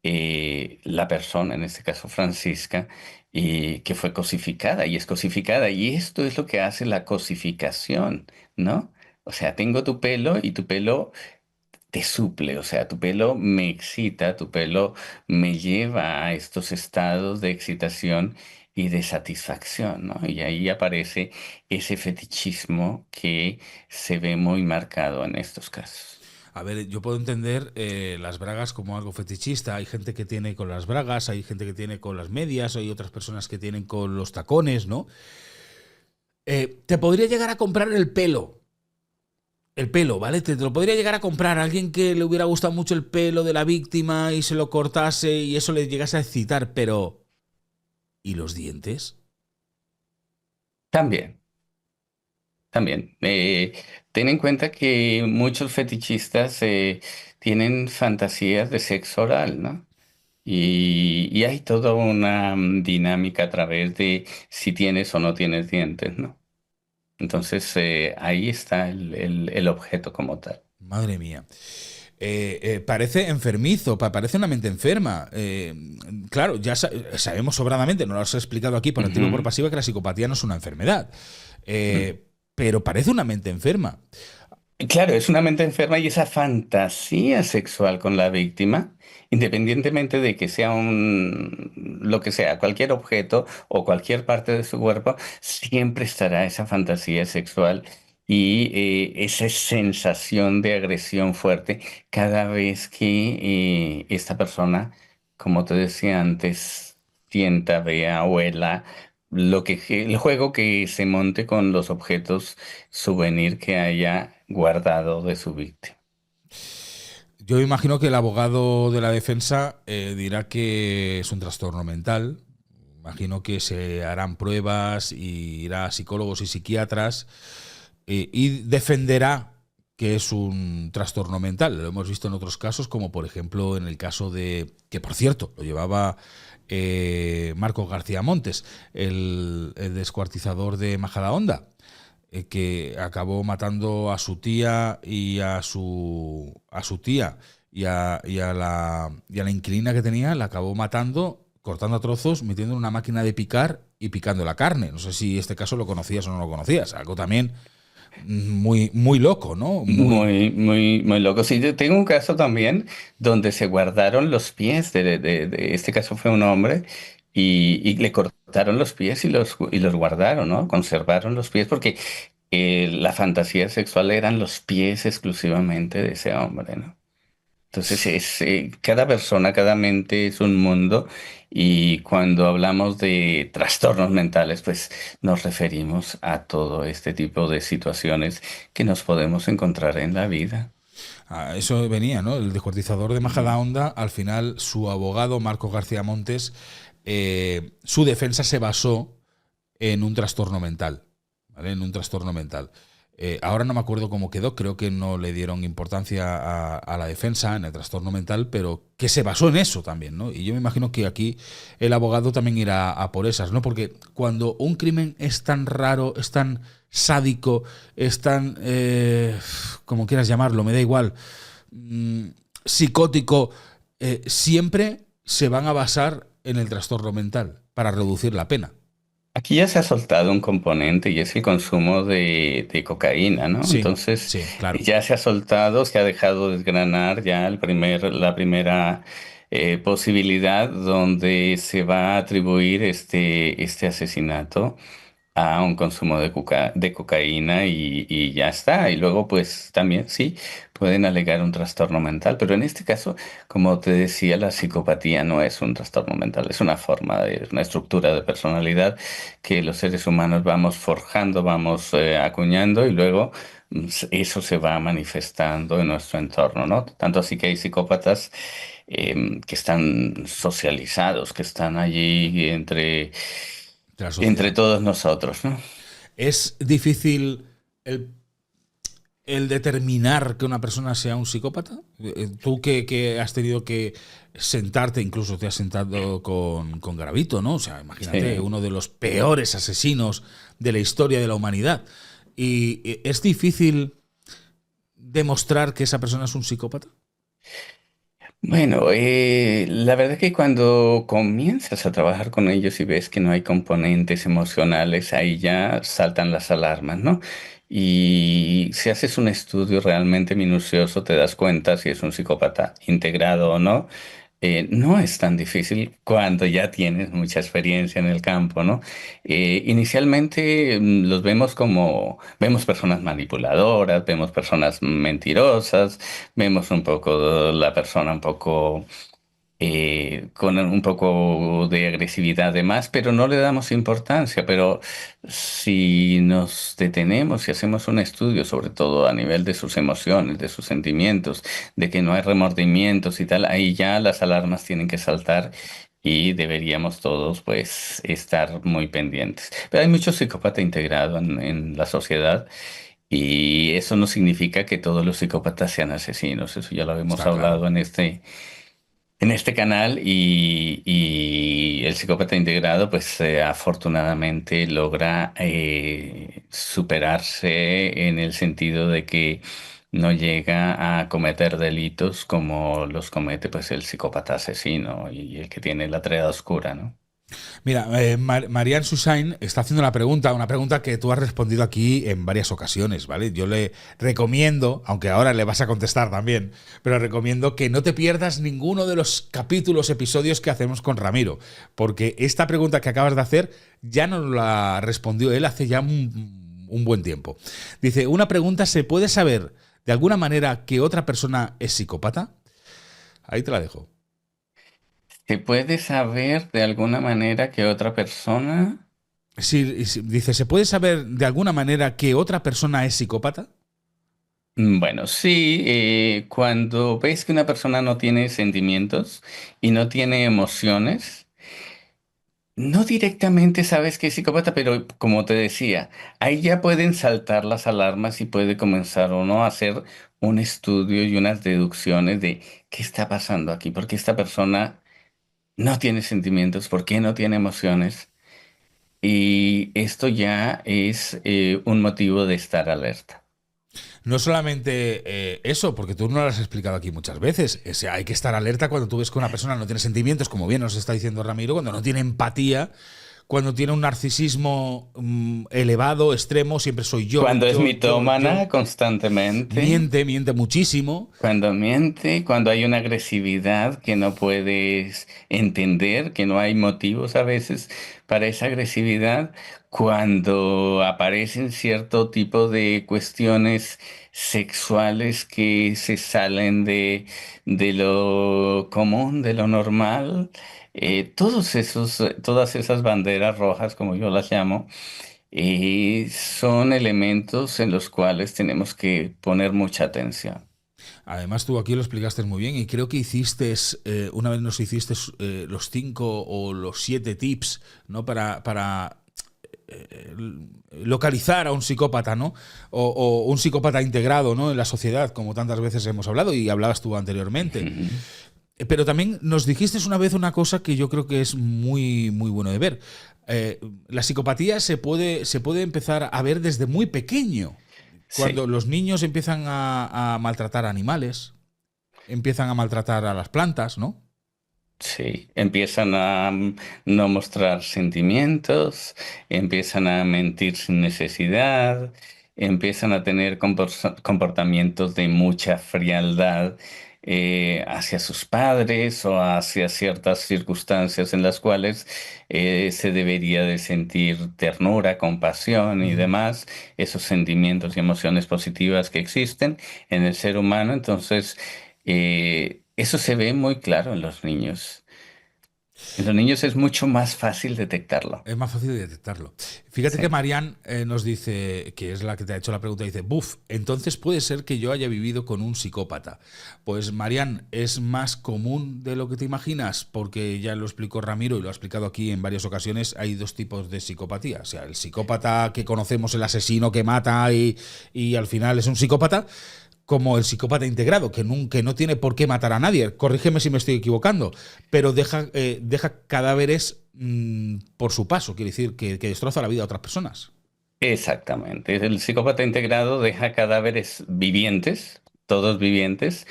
la persona, en este caso Francisca, que fue cosificada y es cosificada. Y esto es lo que hace la cosificación, ¿no? O sea, tengo tu pelo y tu pelo te suple, o sea, tu pelo me excita, tu pelo me lleva a estos estados de excitación y de satisfacción, ¿no? Y ahí aparece ese fetichismo que se ve muy marcado en estos casos. A ver, yo puedo entender las bragas como algo fetichista. Hay gente que tiene con las bragas, hay gente que tiene con las medias, hay otras personas que tienen con los tacones, ¿no? Te podría llegar a comprar el pelo. El pelo, ¿vale? Te lo podría llegar a comprar a alguien que le hubiera gustado mucho el pelo de la víctima y se lo cortase y eso le llegase a excitar, pero... ¿Y los dientes? También. Ten en cuenta que muchos fetichistas tienen fantasías de sexo oral, ¿no? Y hay toda una dinámica a través de si tienes o no tienes dientes, ¿no? Entonces ahí está el objeto como tal. Madre mía. Parece enfermizo, parece una mente enferma. Claro, ya sabemos sobradamente, no lo has explicado aquí por activa o por pasiva, que la psicopatía no es una enfermedad. Pero parece una mente enferma. Claro, es una mente enferma y esa fantasía sexual con la víctima, independientemente de que sea lo que sea, cualquier objeto o cualquier parte de su cuerpo, siempre estará esa fantasía sexual y esa sensación de agresión fuerte cada vez que esta persona, como te decía antes, sienta, vea, huela el juego que se monte con los objetos souvenir que haya guardado de su víctima. Yo imagino que el abogado de la defensa dirá que es un trastorno mental. Imagino que se harán pruebas y irá a psicólogos y psiquiatras y defenderá que es un trastorno mental. Lo hemos visto en otros casos, como por ejemplo en el caso de, que por cierto, lo llevaba Marcos García Montes, el descuartizador de Majadahonda, que acabó matando a su tía y a su tía y a la inquilina que tenía, la acabó matando, cortando a trozos, metiendo en una máquina de picar y picando la carne. No sé si este caso lo conocías o no lo conocías. Algo también muy, muy loco, ¿no? Muy loco. Sí, yo tengo un caso también donde se guardaron los pies de este caso fue un hombre y le cortaron los pies y los guardaron, ¿no? Conservaron los pies porque la fantasía sexual eran los pies exclusivamente de ese hombre, ¿no? Entonces cada persona, cada mente es un mundo y cuando hablamos de trastornos mentales, pues nos referimos a todo este tipo de situaciones que nos podemos encontrar en la vida. Eso venía, ¿no? El descuartizador de Majadahonda, al final su abogado, Marcos García Montes, su defensa se basó en un trastorno mental, ¿vale? En un trastorno mental. Ahora no me acuerdo cómo quedó, creo que no le dieron importancia a la defensa en el trastorno mental, pero que se basó en eso también, ¿no? Y yo me imagino que aquí el abogado también irá a por esas, ¿no? Porque cuando un crimen es tan raro, es tan sádico, es tan, como quieras llamarlo, me da igual, psicótico, siempre se van a basar en el trastorno mental para reducir la pena. Aquí ya se ha soltado un componente y es el consumo de cocaína, ¿no? Sí, Entonces, sí, claro. ya se ha soltado, se ha dejado desgranar ya la primera posibilidad donde se va a atribuir este asesinato a un consumo de cocaína y ya está. Y luego, pues también sí, pueden alegar un trastorno mental, pero en este caso, como te decía, la psicopatía no es un trastorno mental, es una una estructura de personalidad que los seres humanos vamos forjando, vamos acuñando y luego eso se va manifestando en nuestro entorno, ¿no? Tanto así que hay psicópatas que están socializados, que están allí entre todos nosotros, ¿no? Es difícil el determinar que una persona sea un psicópata. Tú que has tenido que sentarte, incluso te has sentado con Garavito, ¿no? O sea, imagínate, Sí. uno de los peores asesinos de la historia de la humanidad. Y es difícil demostrar que esa persona es un psicópata. Bueno, la verdad es que cuando comienzas a trabajar con ellos y ves que no hay componentes emocionales, ahí ya saltan las alarmas, ¿no? Y si haces un estudio realmente minucioso, te das cuenta si es un psicópata integrado o no. No es tan difícil cuando ya tienes mucha experiencia en el campo, ¿no? Inicialmente los vemos personas manipuladoras, vemos personas mentirosas, vemos un poco la persona un poco con un poco de agresividad de más, pero no le damos importancia. Pero si nos detenemos y hacemos un estudio, sobre todo a nivel de sus emociones, de sus sentimientos, de que no hay remordimientos y tal, ahí ya las alarmas tienen que saltar y deberíamos todos, pues, estar muy pendientes. Pero hay mucho psicópata integrado en la sociedad. Y eso no significa que todos los psicópatas sean asesinos. Eso ya lo hemos Está hablado claro. en este canal y el psicópata integrado, pues afortunadamente logra superarse en el sentido de que no llega a cometer delitos como los comete pues el psicópata asesino y el que tiene la tarea oscura, ¿no? Mira, Marianne Susain está haciendo una pregunta que tú has respondido aquí en varias ocasiones, ¿vale? Yo le recomiendo, aunque ahora le vas a contestar también, pero recomiendo que no te pierdas ninguno de los capítulos, episodios que hacemos con Ramiro, porque esta pregunta que acabas de hacer ya nos la respondió él hace ya un buen tiempo. Dice, una pregunta, ¿se puede saber de alguna manera que otra persona es psicópata? Ahí te la dejo. ¿Se puede saber de alguna manera que otra persona... Sí, dice, ¿se puede saber de alguna manera que otra persona es psicópata? Bueno, sí, cuando ves que una persona no tiene sentimientos y no tiene emociones, no directamente sabes que es psicópata, pero como te decía, ahí ya pueden saltar las alarmas y puede comenzar uno a hacer un estudio y unas deducciones de qué está pasando aquí, por qué esta persona no tiene sentimientos, por qué no tiene emociones. Y esto ya es un motivo de estar alerta. No solamente eso, porque tú no lo has explicado aquí muchas veces. O sea, hay que estar alerta cuando tú ves que una persona no tiene sentimientos, como bien nos está diciendo Ramiro, cuando no tiene empatía, cuando tiene un narcisismo elevado, extremo, siempre soy yo. Cuando es yo. mitómana constantemente. Miente muchísimo. Cuando miente, cuando hay una agresividad que no puedes entender, que no hay motivos a veces para esa agresividad, cuando aparecen cierto tipo de cuestiones sexuales que se salen de lo común, de lo normal, todas esas banderas rojas, como yo las llamo, son elementos en los cuales tenemos que poner mucha atención. Además, tú aquí lo explicaste muy bien y creo que hiciste, una vez nos hiciste los 5 o los 7 tips, ¿no? para localizar a un psicópata, ¿no? O un psicópata integrado, ¿no? En la sociedad, como tantas veces hemos hablado y hablabas tú anteriormente. Pero también nos dijiste una vez una cosa que yo creo que es muy, muy bueno de ver. La psicopatía se puede empezar a ver desde muy pequeño. Cuando los niños empiezan a maltratar a animales, empiezan a maltratar a las plantas, ¿no? Sí, empiezan a no mostrar sentimientos, empiezan a mentir sin necesidad, empiezan a tener comportamientos de mucha frialdad hacia sus padres o hacia ciertas circunstancias en las cuales se debería de sentir ternura, compasión y demás, esos sentimientos y emociones positivas que existen en el ser humano. Entonces, eso se ve muy claro en los niños. En los niños es mucho más fácil detectarlo. Es más fácil de detectarlo. Fíjate que Marian nos dice, que es la que te ha hecho la pregunta, dice, entonces puede ser que yo haya vivido con un psicópata. Pues Marian, es más común de lo que te imaginas, porque ya lo explicó Ramiro y lo ha explicado aquí en varias ocasiones, hay dos tipos de psicopatía. O sea, el psicópata que conocemos, el asesino que mata y al final es un psicópata, como el psicópata integrado, que no tiene por qué matar a nadie. Corrígeme si me estoy equivocando, pero deja cadáveres por su paso, quiere decir que destroza la vida a otras personas. Exactamente. El psicópata integrado deja cadáveres vivientes, todos vivientes,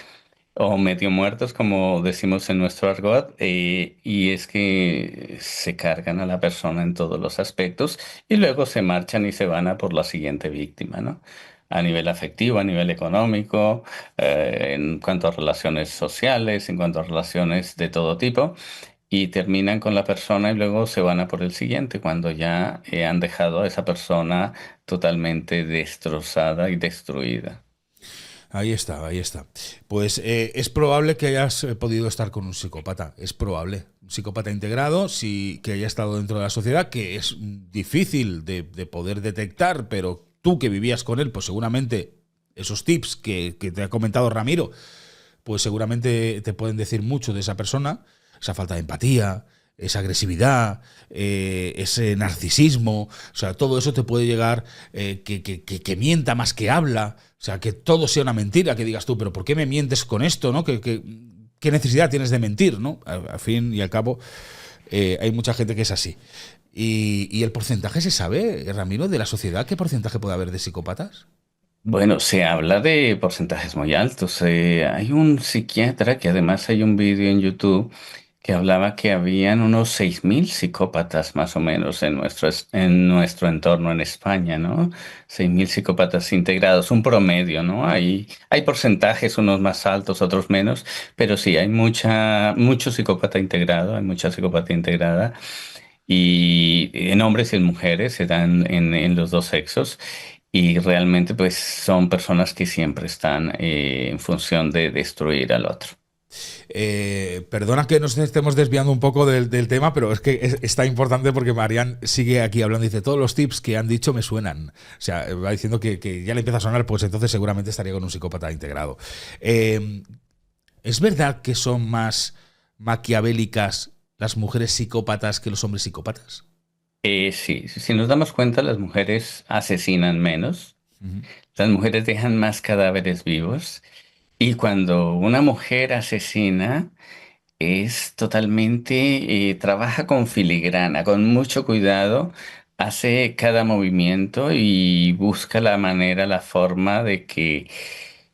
o medio muertos, como decimos en nuestro argot, y es que se cargan a la persona en todos los aspectos y luego se marchan y se van a por la siguiente víctima, ¿no? A nivel afectivo, a nivel económico, en cuanto a relaciones sociales, en cuanto a relaciones de todo tipo, y terminan con la persona y luego se van a por el siguiente, cuando ya han dejado a esa persona totalmente destrozada y destruida. Ahí está. Pues es probable que hayas podido estar con un psicópata, es probable. Un psicópata integrado, que haya estado dentro de la sociedad, que es difícil de poder detectar, pero tú que vivías con él, pues seguramente esos tips que te ha comentado Ramiro, pues seguramente te pueden decir mucho de esa persona, esa falta de empatía, esa agresividad, ese narcisismo, o sea, todo eso te puede llegar, que mienta más que habla, o sea, que todo sea una mentira, que digas tú, pero ¿por qué me mientes con esto, no? ¿Qué necesidad tienes de mentir, no? Al fin y al cabo, hay mucha gente que es así. ¿Y el porcentaje se sabe, Ramiro, de la sociedad? ¿Qué porcentaje puede haber de psicópatas? Bueno, se habla de porcentajes muy altos. Hay un psiquiatra que además hay un vídeo en YouTube que hablaba que habían unos 6.000 psicópatas más o menos en nuestro entorno en España, ¿no? 6.000 psicópatas integrados, un promedio, ¿no? Hay porcentajes, unos más altos, otros menos, pero sí, hay mucho psicópata integrado, hay mucha psicopatía integrada. Y en hombres y en mujeres se dan en los dos sexos y realmente pues son personas que siempre están en función de destruir al otro. Perdona que nos estemos desviando un poco del tema, pero es que está importante porque Marian sigue aquí hablando y dice, todos los tips que han dicho me suenan. O sea, va diciendo que ya le empieza a sonar, pues entonces seguramente estaría con un psicópata integrado. ¿Es verdad que son más maquiavélicas las mujeres psicópatas que los hombres psicópatas? Sí, si nos damos cuenta, las mujeres asesinan menos, las mujeres dejan más cadáveres vivos, y cuando una mujer asesina es totalmente, trabaja con filigrana, con mucho cuidado, hace cada movimiento y busca la manera, la forma de que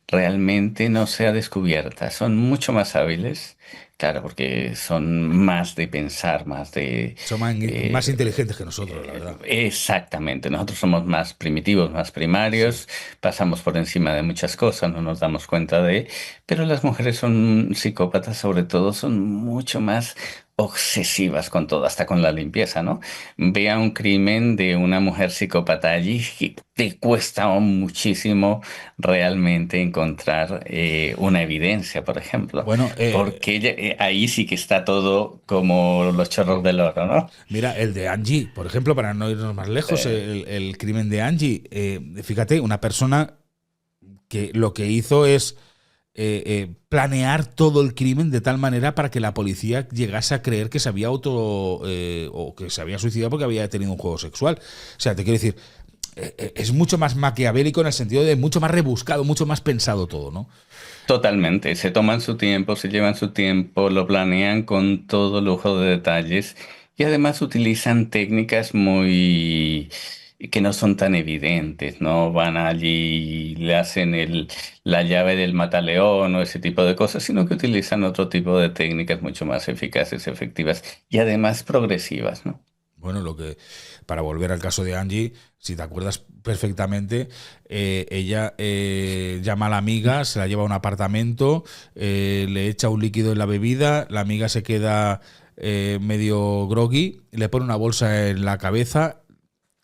realmente no sea descubierta. Son mucho más hábiles. Claro, porque son más de pensar, más de... Son más inteligentes que nosotros, la verdad. Exactamente. Nosotros somos más primitivos, más primarios, pasamos por encima de muchas cosas, no nos damos cuenta de... Pero las mujeres son psicópatas, sobre todo, son mucho más obsesivas con todo, hasta con la limpieza, ¿no? Vea un crimen de una mujer psicópata allí y te cuesta muchísimo realmente encontrar una evidencia, por ejemplo. Bueno, porque ahí sí que está todo como los chorros del oro, ¿no? Mira, el de Angie, por ejemplo, para no irnos más lejos, el crimen de Angie. Fíjate, una persona que lo que hizo es planear todo el crimen de tal manera para que la policía llegase a creer que se había o que se había suicidado porque había tenido un juego sexual. O sea, te quiero decir, es mucho más maquiavélico en el sentido de mucho más rebuscado, mucho más pensado todo, ¿no? Totalmente, se toman su tiempo, se llevan su tiempo, lo planean con todo lujo de detalles y además utilizan técnicas muy que no son tan evidentes, ¿no? Van allí y le hacen la llave del mataleón o ese tipo de cosas, sino que utilizan otro tipo de técnicas mucho más eficaces, efectivas y además progresivas, ¿no? Bueno, para volver al caso de Angie, si te acuerdas perfectamente, ella llama a la amiga, se la lleva a un apartamento, le echa un líquido en la bebida, la amiga se queda medio groggy, le pone una bolsa en la cabeza.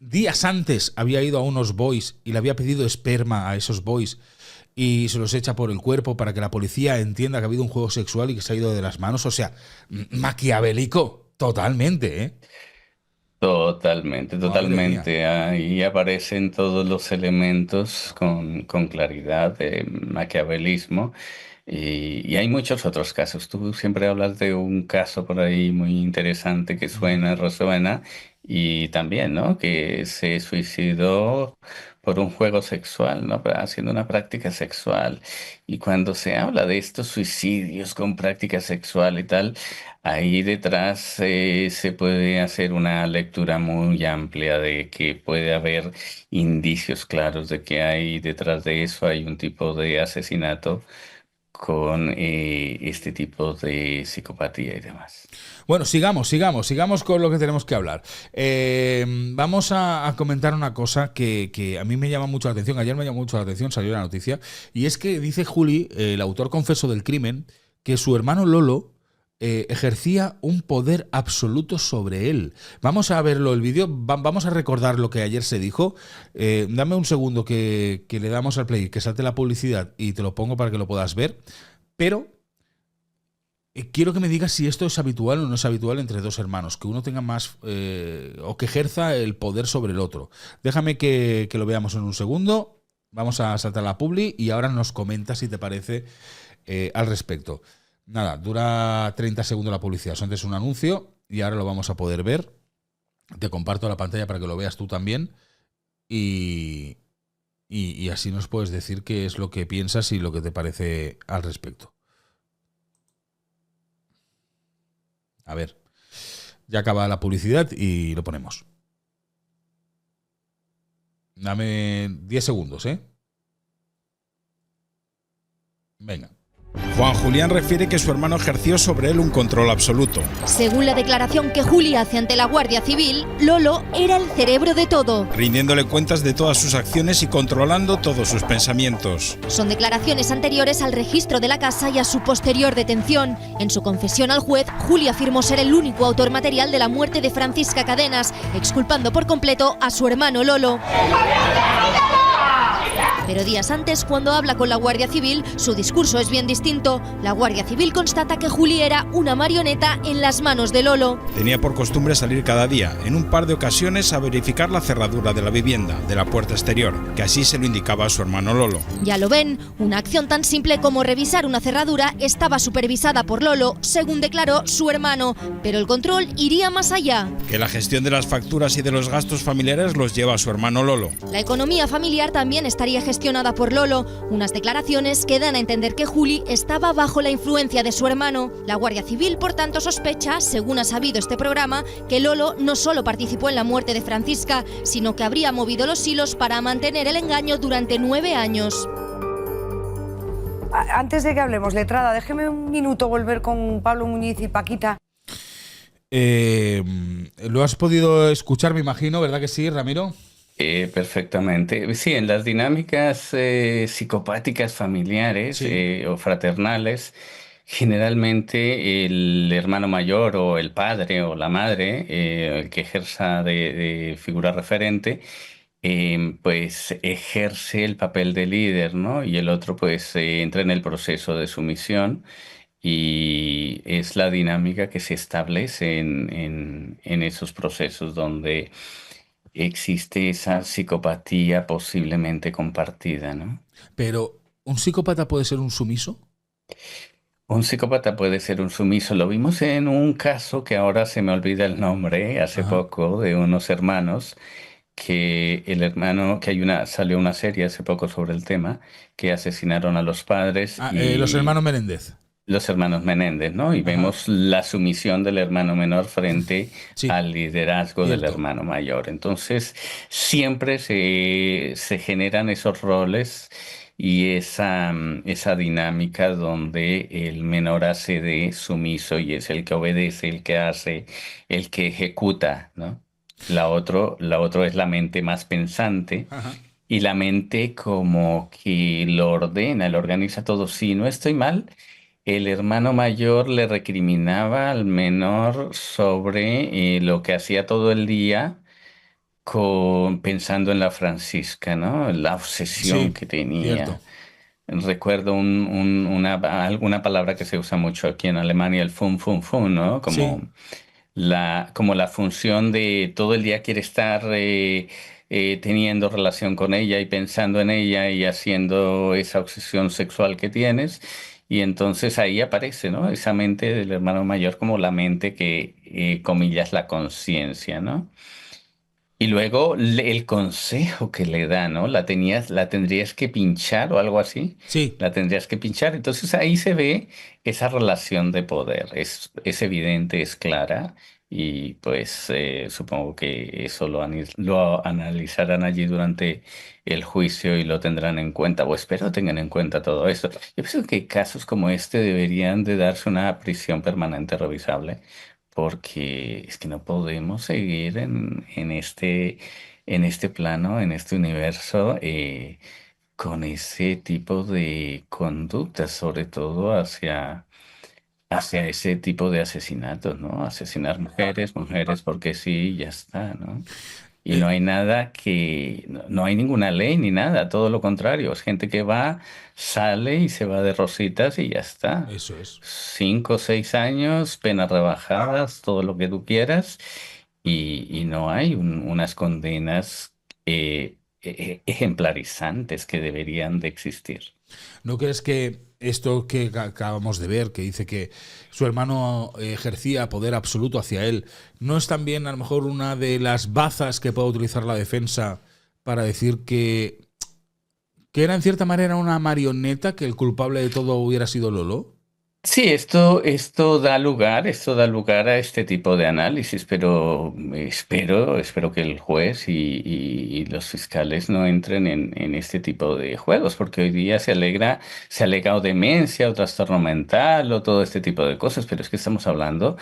Días antes había ido a unos boys y le había pedido esperma a esos boys y se los echa por el cuerpo para que la policía entienda que ha habido un juego sexual y que se ha ido de las manos. O sea, maquiavélico, totalmente, ¿eh? Totalmente. Ahí aparecen todos los elementos con claridad de maquiavelismo. Y hay muchos otros casos. Tú siempre hablas de un caso por ahí muy interesante que resuena, y también, ¿no? Que se suicidó por un juego sexual, ¿no? Haciendo una práctica sexual. Y cuando se habla de estos suicidios con práctica sexual y tal, ahí detrás se puede hacer una lectura muy amplia de que puede haber indicios claros de que hay detrás de eso hay un tipo de asesinato con este tipo de psicopatía y demás. Bueno, sigamos con lo que tenemos que hablar. Vamos a comentar una cosa que a mí me llama mucho la atención. Ayer me llamó mucho la atención, salió la noticia, y es que dice Juli, el autor confeso del crimen, que su hermano Lolo ejercía un poder absoluto sobre él. Vamos a verlo el vídeo, vamos a recordar lo que ayer se dijo. Dame un segundo que le damos al play, que salte la publicidad y te lo pongo para que lo puedas ver. Pero quiero que me digas si esto es habitual o no es habitual entre dos hermanos, que uno tenga más o que ejerza el poder sobre el otro. Déjame que lo veamos en un segundo. Vamos a saltar la publi y ahora nos comentas si te parece al respecto. Nada, dura 30 segundos la publicidad. Eso antes es un anuncio y ahora lo vamos a poder ver. Te comparto la pantalla para que lo veas tú también. Y así nos puedes decir qué es lo que piensas y lo que te parece al respecto. A ver, ya acaba la publicidad y lo ponemos. Dame 10 segundos, ¿eh? Venga. Juan Julián refiere que su hermano ejerció sobre él un control absoluto. Según la declaración que Juli hace ante la Guardia Civil, Lolo era el cerebro de todo, rindiéndole cuentas de todas sus acciones y controlando todos sus pensamientos. Son declaraciones anteriores al registro de la casa y a su posterior detención. En su confesión al juez, Juli afirmó ser el único autor material de la muerte de Francisca Cadenas, exculpando por completo a su hermano Lolo. Pero días antes, cuando habla con la Guardia Civil, su discurso es bien distinto. La Guardia Civil constata que Juli era una marioneta en las manos de Lolo. Tenía por costumbre salir cada día, en un par de ocasiones, a verificar la cerradura de la vivienda, de la puerta exterior, que así se lo indicaba a su hermano Lolo. Ya lo ven, una acción tan simple como revisar una cerradura estaba supervisada por Lolo, según declaró su hermano. Pero el control iría más allá. Que la gestión de las facturas y de los gastos familiares los lleva a su hermano Lolo. La economía familiar también estaría gestionada por Lolo, unas declaraciones que dan a entender que Juli estaba bajo la influencia de su hermano. La Guardia Civil, por tanto, sospecha, según ha sabido este programa, que Lolo no solo participó en la muerte de Francisca, sino que habría movido los hilos para mantener el engaño durante 9 años. Antes de que hablemos, letrada, déjeme un minuto volver con Pablo Muñiz y Paquita. Lo has podido escuchar, me imagino, ¿verdad que sí, Ramiro? Perfectamente. Sí, en las dinámicas psicopáticas familiares o fraternales, generalmente el hermano mayor o el padre o la madre, el que ejerza de figura referente, pues ejerce el papel de líder, ¿no? Y el otro pues entra en el proceso de sumisión. Y es la dinámica que se establece en esos procesos donde existe esa psicopatía posiblemente compartida, ¿no? Pero, ¿un psicópata puede ser un sumiso? Un psicópata puede ser un sumiso. Lo vimos en un caso que ahora se me olvida el nombre, hace poco, de unos hermanos, que el hermano, que salió una serie hace poco sobre el tema, que asesinaron a los padres Los hermanos Menéndez. Los hermanos Menéndez, ¿no? Y vemos la sumisión del hermano menor frente al liderazgo del hermano mayor. Entonces, siempre se generan esos roles y esa dinámica donde el menor hace de sumiso y es el que obedece, el que hace, el que ejecuta, ¿no? La otra es la mente más pensante. Y la mente como que lo ordena, lo organiza todo. Si no estoy mal, el hermano mayor le recriminaba al menor sobre lo que hacía todo el día pensando en la Francisca, ¿no? La obsesión que tenía. Cierto. Recuerdo alguna palabra que se usa mucho aquí en Alemania, el fun, fun, fun, ¿no? Como la función de todo el día quiere estar teniendo relación con ella y pensando en ella y haciendo esa obsesión sexual que tienes. Y entonces ahí aparece, ¿no? Esa mente del hermano mayor como la mente que, comillas, la conciencia, ¿no? Y luego el consejo que le da, ¿no? La tendrías que pinchar o algo así. Sí. La tendrías que pinchar. Entonces ahí se ve esa relación de poder. Es evidente, es clara. Y pues supongo que eso lo analizarán allí durante el juicio y lo tendrán en cuenta. O espero tengan en cuenta todo esto. Yo pienso que casos como este deberían de darse una prisión permanente revisable. Porque es que no podemos seguir en este plano, en este universo, con ese tipo de conductas, sobre todo hacia ese tipo de asesinatos, ¿no? Asesinar mujeres, porque sí, ya está, ¿no? Y no hay nada no hay ninguna ley ni nada, todo lo contrario. Es gente que va, sale y se va de rositas y ya está. Eso es. 5 o 6 años, penas rebajadas, todo lo que tú quieras, y no hay unas condenas ejemplarizantes que deberían de existir. ¿No crees que esto que acabamos de ver, que dice que su hermano ejercía poder absoluto hacia él, no es también a lo mejor una de las bazas que puede utilizar la defensa para decir que era en cierta manera una marioneta, que el culpable de todo hubiera sido Lolo? Sí, esto da lugar a este tipo de análisis, pero espero que el juez y los fiscales no entren en este tipo de juegos, porque hoy día se alega o demencia o trastorno mental o todo este tipo de cosas, pero es que estamos hablando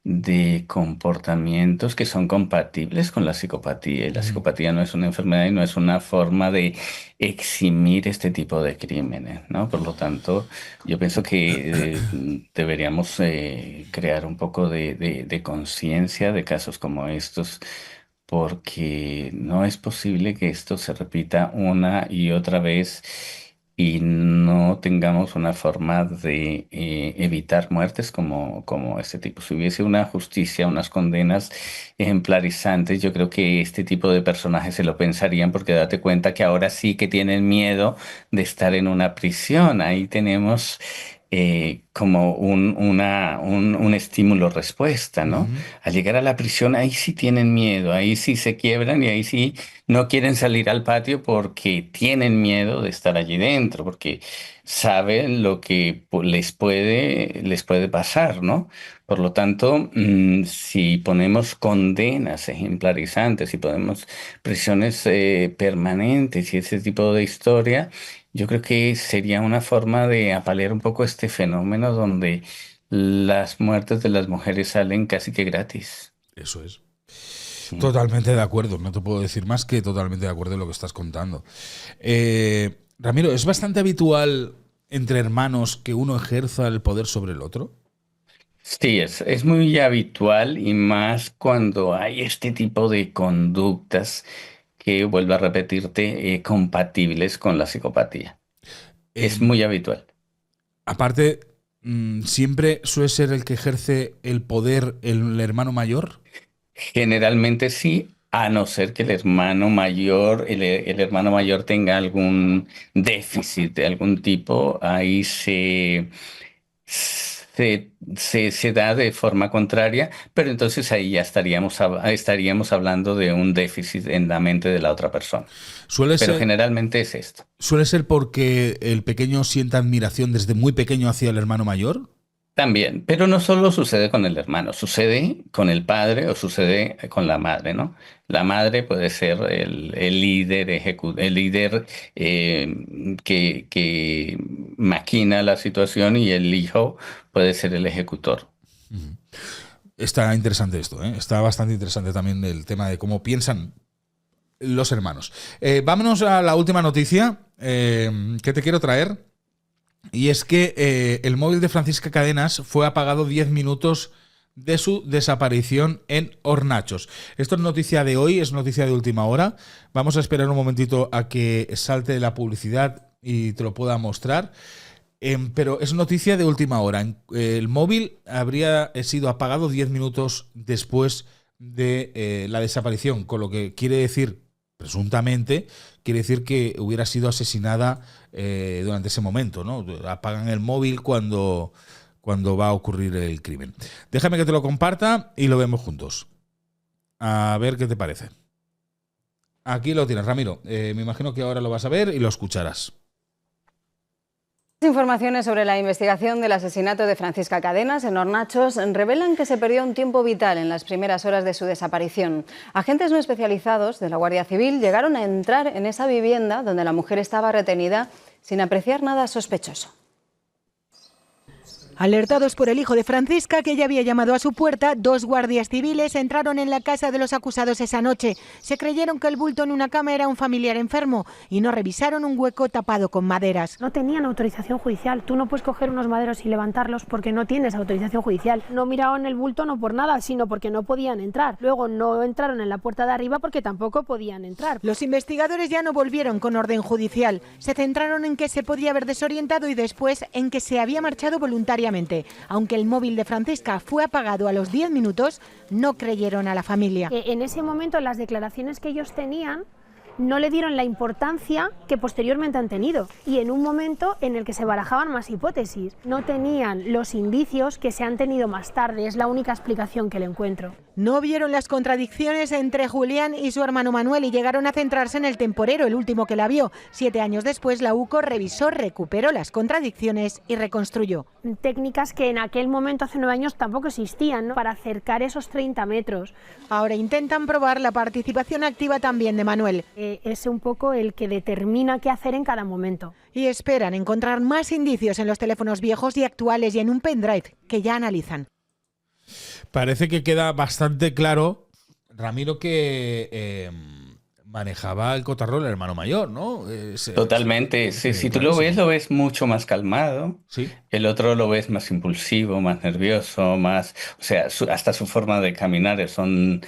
de comportamientos que son compatibles con la psicopatía. Y la psicopatía no es una enfermedad y no es una forma de eximir este tipo de crímenes, ¿no? Por lo tanto, yo pienso que deberíamos crear un poco de conciencia de casos como estos, porque no es posible que esto se repita una y otra vez y no tengamos una forma de evitar muertes como este tipo. Si hubiese una justicia, unas condenas ejemplarizantes, yo creo que este tipo de personajes se lo pensarían, porque date cuenta que ahora sí que tienen miedo de estar en una prisión. Ahí tenemos como un estímulo-respuesta, ¿no? Al llegar a la prisión, ahí sí tienen miedo, ahí sí se quiebran y ahí sí no quieren salir al patio porque tienen miedo de estar allí dentro, porque saben lo que les puede pasar, ¿no? Por lo tanto, si ponemos condenas ejemplarizantes, si ponemos prisiones permanentes y ese tipo de historia, yo creo que sería una forma de apalear un poco este fenómeno donde las muertes de las mujeres salen casi que gratis. Eso es. Totalmente de acuerdo, no te puedo decir más que totalmente de acuerdo en lo que estás contando. Ramiro, ¿es bastante habitual entre hermanos que uno ejerza el poder sobre el otro? Sí, es muy habitual y más cuando hay este tipo de conductas que, vuelvo a repetirte, compatibles con la psicopatía. Es muy habitual. Aparte, ¿siempre suele ser el que ejerce el poder el hermano mayor? Generalmente sí, A no ser que el hermano mayor tenga algún déficit de algún tipo, ahí se da de forma contraria, pero entonces ahí ya estaríamos hablando de un déficit en la mente de la otra persona. Pero generalmente es esto. ¿Suele ser porque el pequeño sienta admiración desde muy pequeño hacia el hermano mayor? También, pero no solo sucede con el hermano, sucede con el padre o sucede con la madre, ¿no? La madre puede ser el líder que maquina la situación, y el hijo puede ser el ejecutor. Está interesante esto, ¿eh? Está bastante interesante también el tema de cómo piensan los hermanos. Vámonos a la última noticia que te quiero traer. Y es que el móvil de Francisca Cadenas fue apagado 10 minutos de su desaparición en Hornachos. Esto es noticia de hoy, es noticia de última hora. Vamos a esperar un momentito a que salte la publicidad y te lo pueda mostrar. Pero es noticia de última hora. El móvil habría sido apagado 10 minutos después de la desaparición, con lo que quiere decir, presuntamente, quiere decir que hubiera sido asesinada durante ese momento, ¿no? Apagan el móvil cuando va a ocurrir el crimen. Déjame que te lo comparta y lo vemos juntos. A ver qué te parece. Aquí lo tienes, Ramiro. Me imagino que ahora lo vas a ver y lo escucharás. Informaciones sobre la investigación del asesinato de Francisca Cadenas en Hornachos revelan que se perdió un tiempo vital en las primeras horas de su desaparición. Agentes no especializados de la Guardia Civil llegaron a entrar en esa vivienda donde la mujer estaba retenida sin apreciar nada sospechoso. Alertados por el hijo de Francisca, que ya había llamado a su puerta, 2 guardias civiles entraron en la casa de los acusados esa noche. Se creyeron que el bulto en una cama era un familiar enfermo y no revisaron un hueco tapado con maderas. No tenían autorización judicial. Tú no puedes coger unos maderos y levantarlos porque no tienes autorización judicial. No miraban el bulto no por nada, sino porque no podían entrar. Luego no entraron en la puerta de arriba porque tampoco podían entrar. Los investigadores ya no volvieron con orden judicial. Se centraron en que se podía haber desorientado y después en que se había marchado voluntariamente. Aunque el móvil de Francisca fue apagado a los 10 minutos, no creyeron a la familia. En ese momento, las declaraciones que ellos tenían no le dieron la importancia que posteriormente han tenido, y en un momento en el que se barajaban más hipótesis. No tenían los indicios que se han tenido más tarde, es la única explicación que le encuentro. No vieron las contradicciones entre Julián y su hermano Manuel y llegaron a centrarse en el temporero, el último que la vio. 7 años después, la UCO revisó, recuperó las contradicciones y reconstruyó. Técnicas que en aquel momento, hace 9 años, tampoco existían, ¿no?, para acercar esos 30 metros. Ahora intentan probar la participación activa también de Manuel. Es un poco el que determina qué hacer en cada momento. Y esperan encontrar más indicios en los teléfonos viejos y actuales y en un pendrive que ya analizan. Parece que queda bastante claro, Ramiro, que manejaba el cotarro el hermano mayor, ¿no? Totalmente. Si tú lo ves mucho más calmado. Sí. El otro lo ves más impulsivo, más nervioso, más... O sea, hasta su forma de caminar son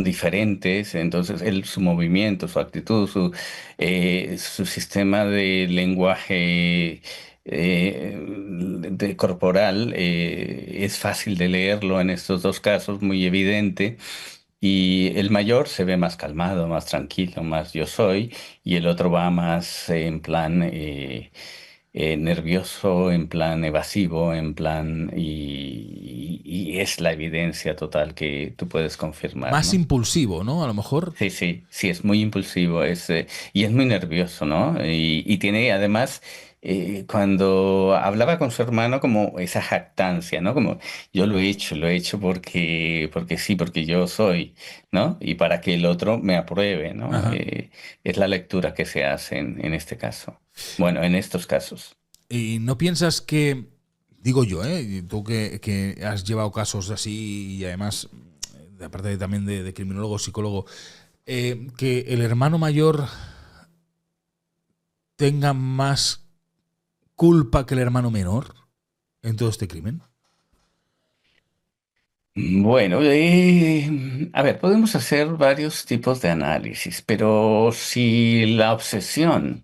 diferentes. Entonces, su movimiento, su actitud, su sistema de lenguaje corporal es fácil de leerlo en estos dos casos, muy evidente. Y el mayor se ve más calmado, más tranquilo, más yo soy, y el otro va más en plan nervioso, en plan evasivo, en plan... Y es la evidencia total que tú puedes confirmar, Más ¿no? impulsivo, ¿no? A lo mejor. Sí, es muy impulsivo, y es muy nervioso, ¿no? Y tiene además... cuando hablaba con su hermano, como esa jactancia, ¿no? Como yo lo he hecho porque sí, porque yo soy, ¿no? Y para que el otro me apruebe, ¿no? Es la lectura que se hace en este caso. Bueno, en estos casos. ¿Y no piensas que, digo yo, tú que has llevado casos así y además, aparte también de criminólogo, psicólogo, que el hermano mayor tenga más culpa que el hermano menor en todo este crimen? Bueno, a ver, podemos hacer varios tipos de análisis, pero si la obsesión,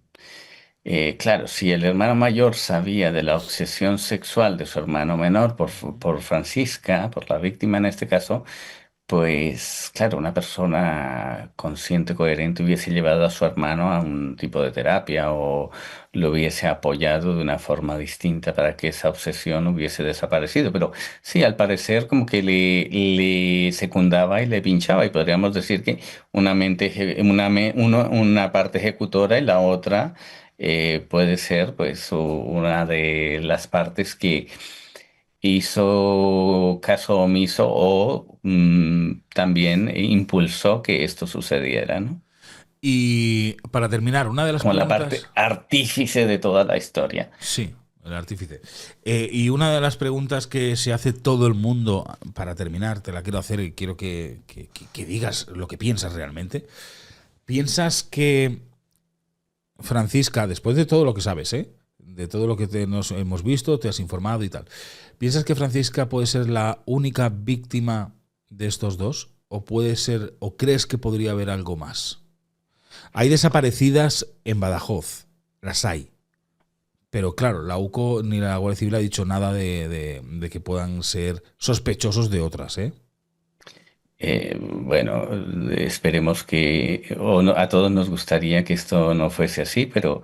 claro, si el hermano mayor sabía de la obsesión sexual de su hermano menor por Francisca, por la víctima en este caso, pues claro, una persona consciente, coherente, hubiese llevado a su hermano a un tipo de terapia o lo hubiese apoyado de una forma distinta para que esa obsesión hubiese desaparecido. Pero sí, al parecer como que le secundaba y le pinchaba, y podríamos decir que una parte ejecutora y la otra puede ser pues una de las partes que hizo caso omiso o también impulsó que esto sucediera, ¿no? Y para terminar, una de las Como la preguntas... parte artífice de toda la historia. Sí, el artífice. Y una de las preguntas que se hace todo el mundo, para terminar, te la quiero hacer y quiero que digas lo que piensas realmente. ¿Piensas que Francisca, después de todo lo que sabes, de todo lo que nos hemos visto, te has informado y tal, ¿piensas que Francisca puede ser la única víctima de estos dos? ¿O puede ser, o crees que podría haber algo más? Hay desaparecidas en Badajoz, las hay. Pero claro, la UCO ni la Guardia Civil ha dicho nada de que puedan ser sospechosos de otras, Bueno, esperemos que, a todos nos gustaría que esto no fuese así, pero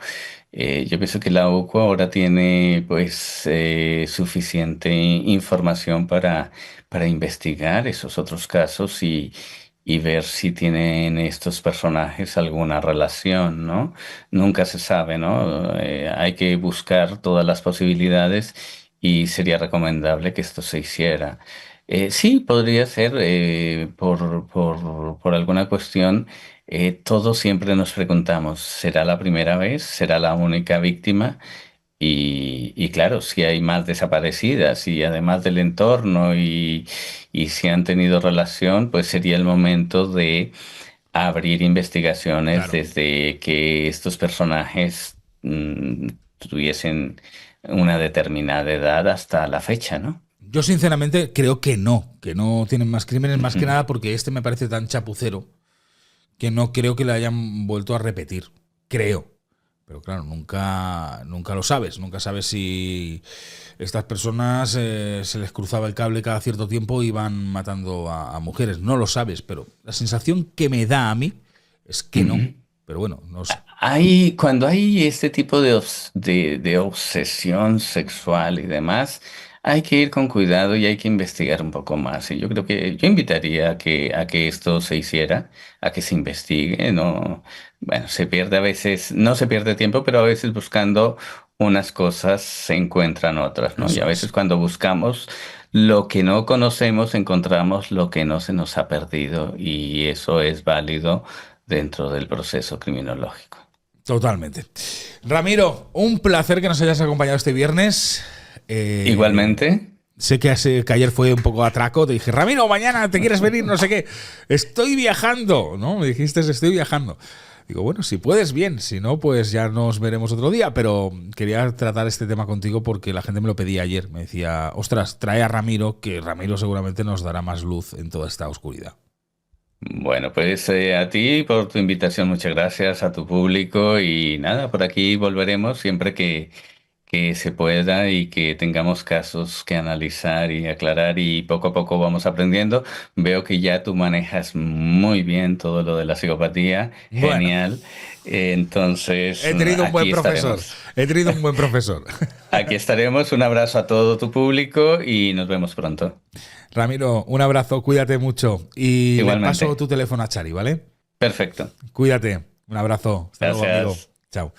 yo pienso que la UCO ahora tiene pues suficiente información para investigar esos otros casos y ver si tienen estos personajes alguna relación, ¿no? Nunca se sabe, ¿no? Hay que buscar todas las posibilidades y sería recomendable que esto se hiciera. Sí, podría ser por alguna cuestión. Todos siempre nos preguntamos, ¿será la primera vez? ¿Será la única víctima? Y claro, si hay más desaparecidas y además del entorno y si han tenido relación, pues sería el momento de abrir investigaciones Claro. desde que estos personajes tuviesen una determinada edad hasta la fecha, ¿no? Yo sinceramente creo que no tienen más crímenes, más que nada porque este me parece tan chapucero que no creo que le hayan vuelto a repetir. Creo. Pero claro, nunca lo sabes. Nunca sabes si estas personas se les cruzaba el cable cada cierto tiempo y iban matando a mujeres. No lo sabes, pero la sensación que me da a mí es que no. Pero bueno, no sé. Cuando hay este tipo de obsesión sexual y demás, hay que ir con cuidado y hay que investigar un poco más. Y yo creo que yo invitaría a que esto se hiciera, a que se investigue, ¿no? Bueno, se pierde a veces, no se pierde tiempo, pero a veces buscando unas cosas se encuentran otras, ¿no? Y a veces cuando buscamos lo que no conocemos, encontramos lo que no se nos ha perdido, y eso es válido dentro del proceso criminológico. Totalmente. Ramiro, un placer que nos hayas acompañado este viernes. Igualmente. Sé que ayer fue un poco atraco. Te dije, Ramiro, mañana te quieres venir, no sé qué. Estoy viajando, ¿no? Me dijiste, estoy viajando. Digo, bueno, si puedes, bien. Si no, pues ya nos veremos otro día. Pero quería tratar este tema contigo porque la gente me lo pedía ayer. Me decía, ostras, trae a Ramiro, que Ramiro seguramente nos dará más luz en toda esta oscuridad. Bueno, pues a ti por tu invitación, muchas gracias, a tu público, y nada, por aquí volveremos siempre que se pueda y que tengamos casos que analizar y aclarar, y poco a poco vamos aprendiendo. Veo que ya tú manejas muy bien todo lo de la psicopatía, Bueno. genial. Entonces, He tenido un buen aquí profesor. estaremos. He tenido un buen profesor. Aquí estaremos, un abrazo a todo tu público y nos vemos pronto. Ramiro, un abrazo, cuídate mucho. Y Igualmente. le paso tu teléfono a Chari, ¿vale? Perfecto. Cuídate. Un abrazo. Hasta luego, Gracias. amigo. Chao.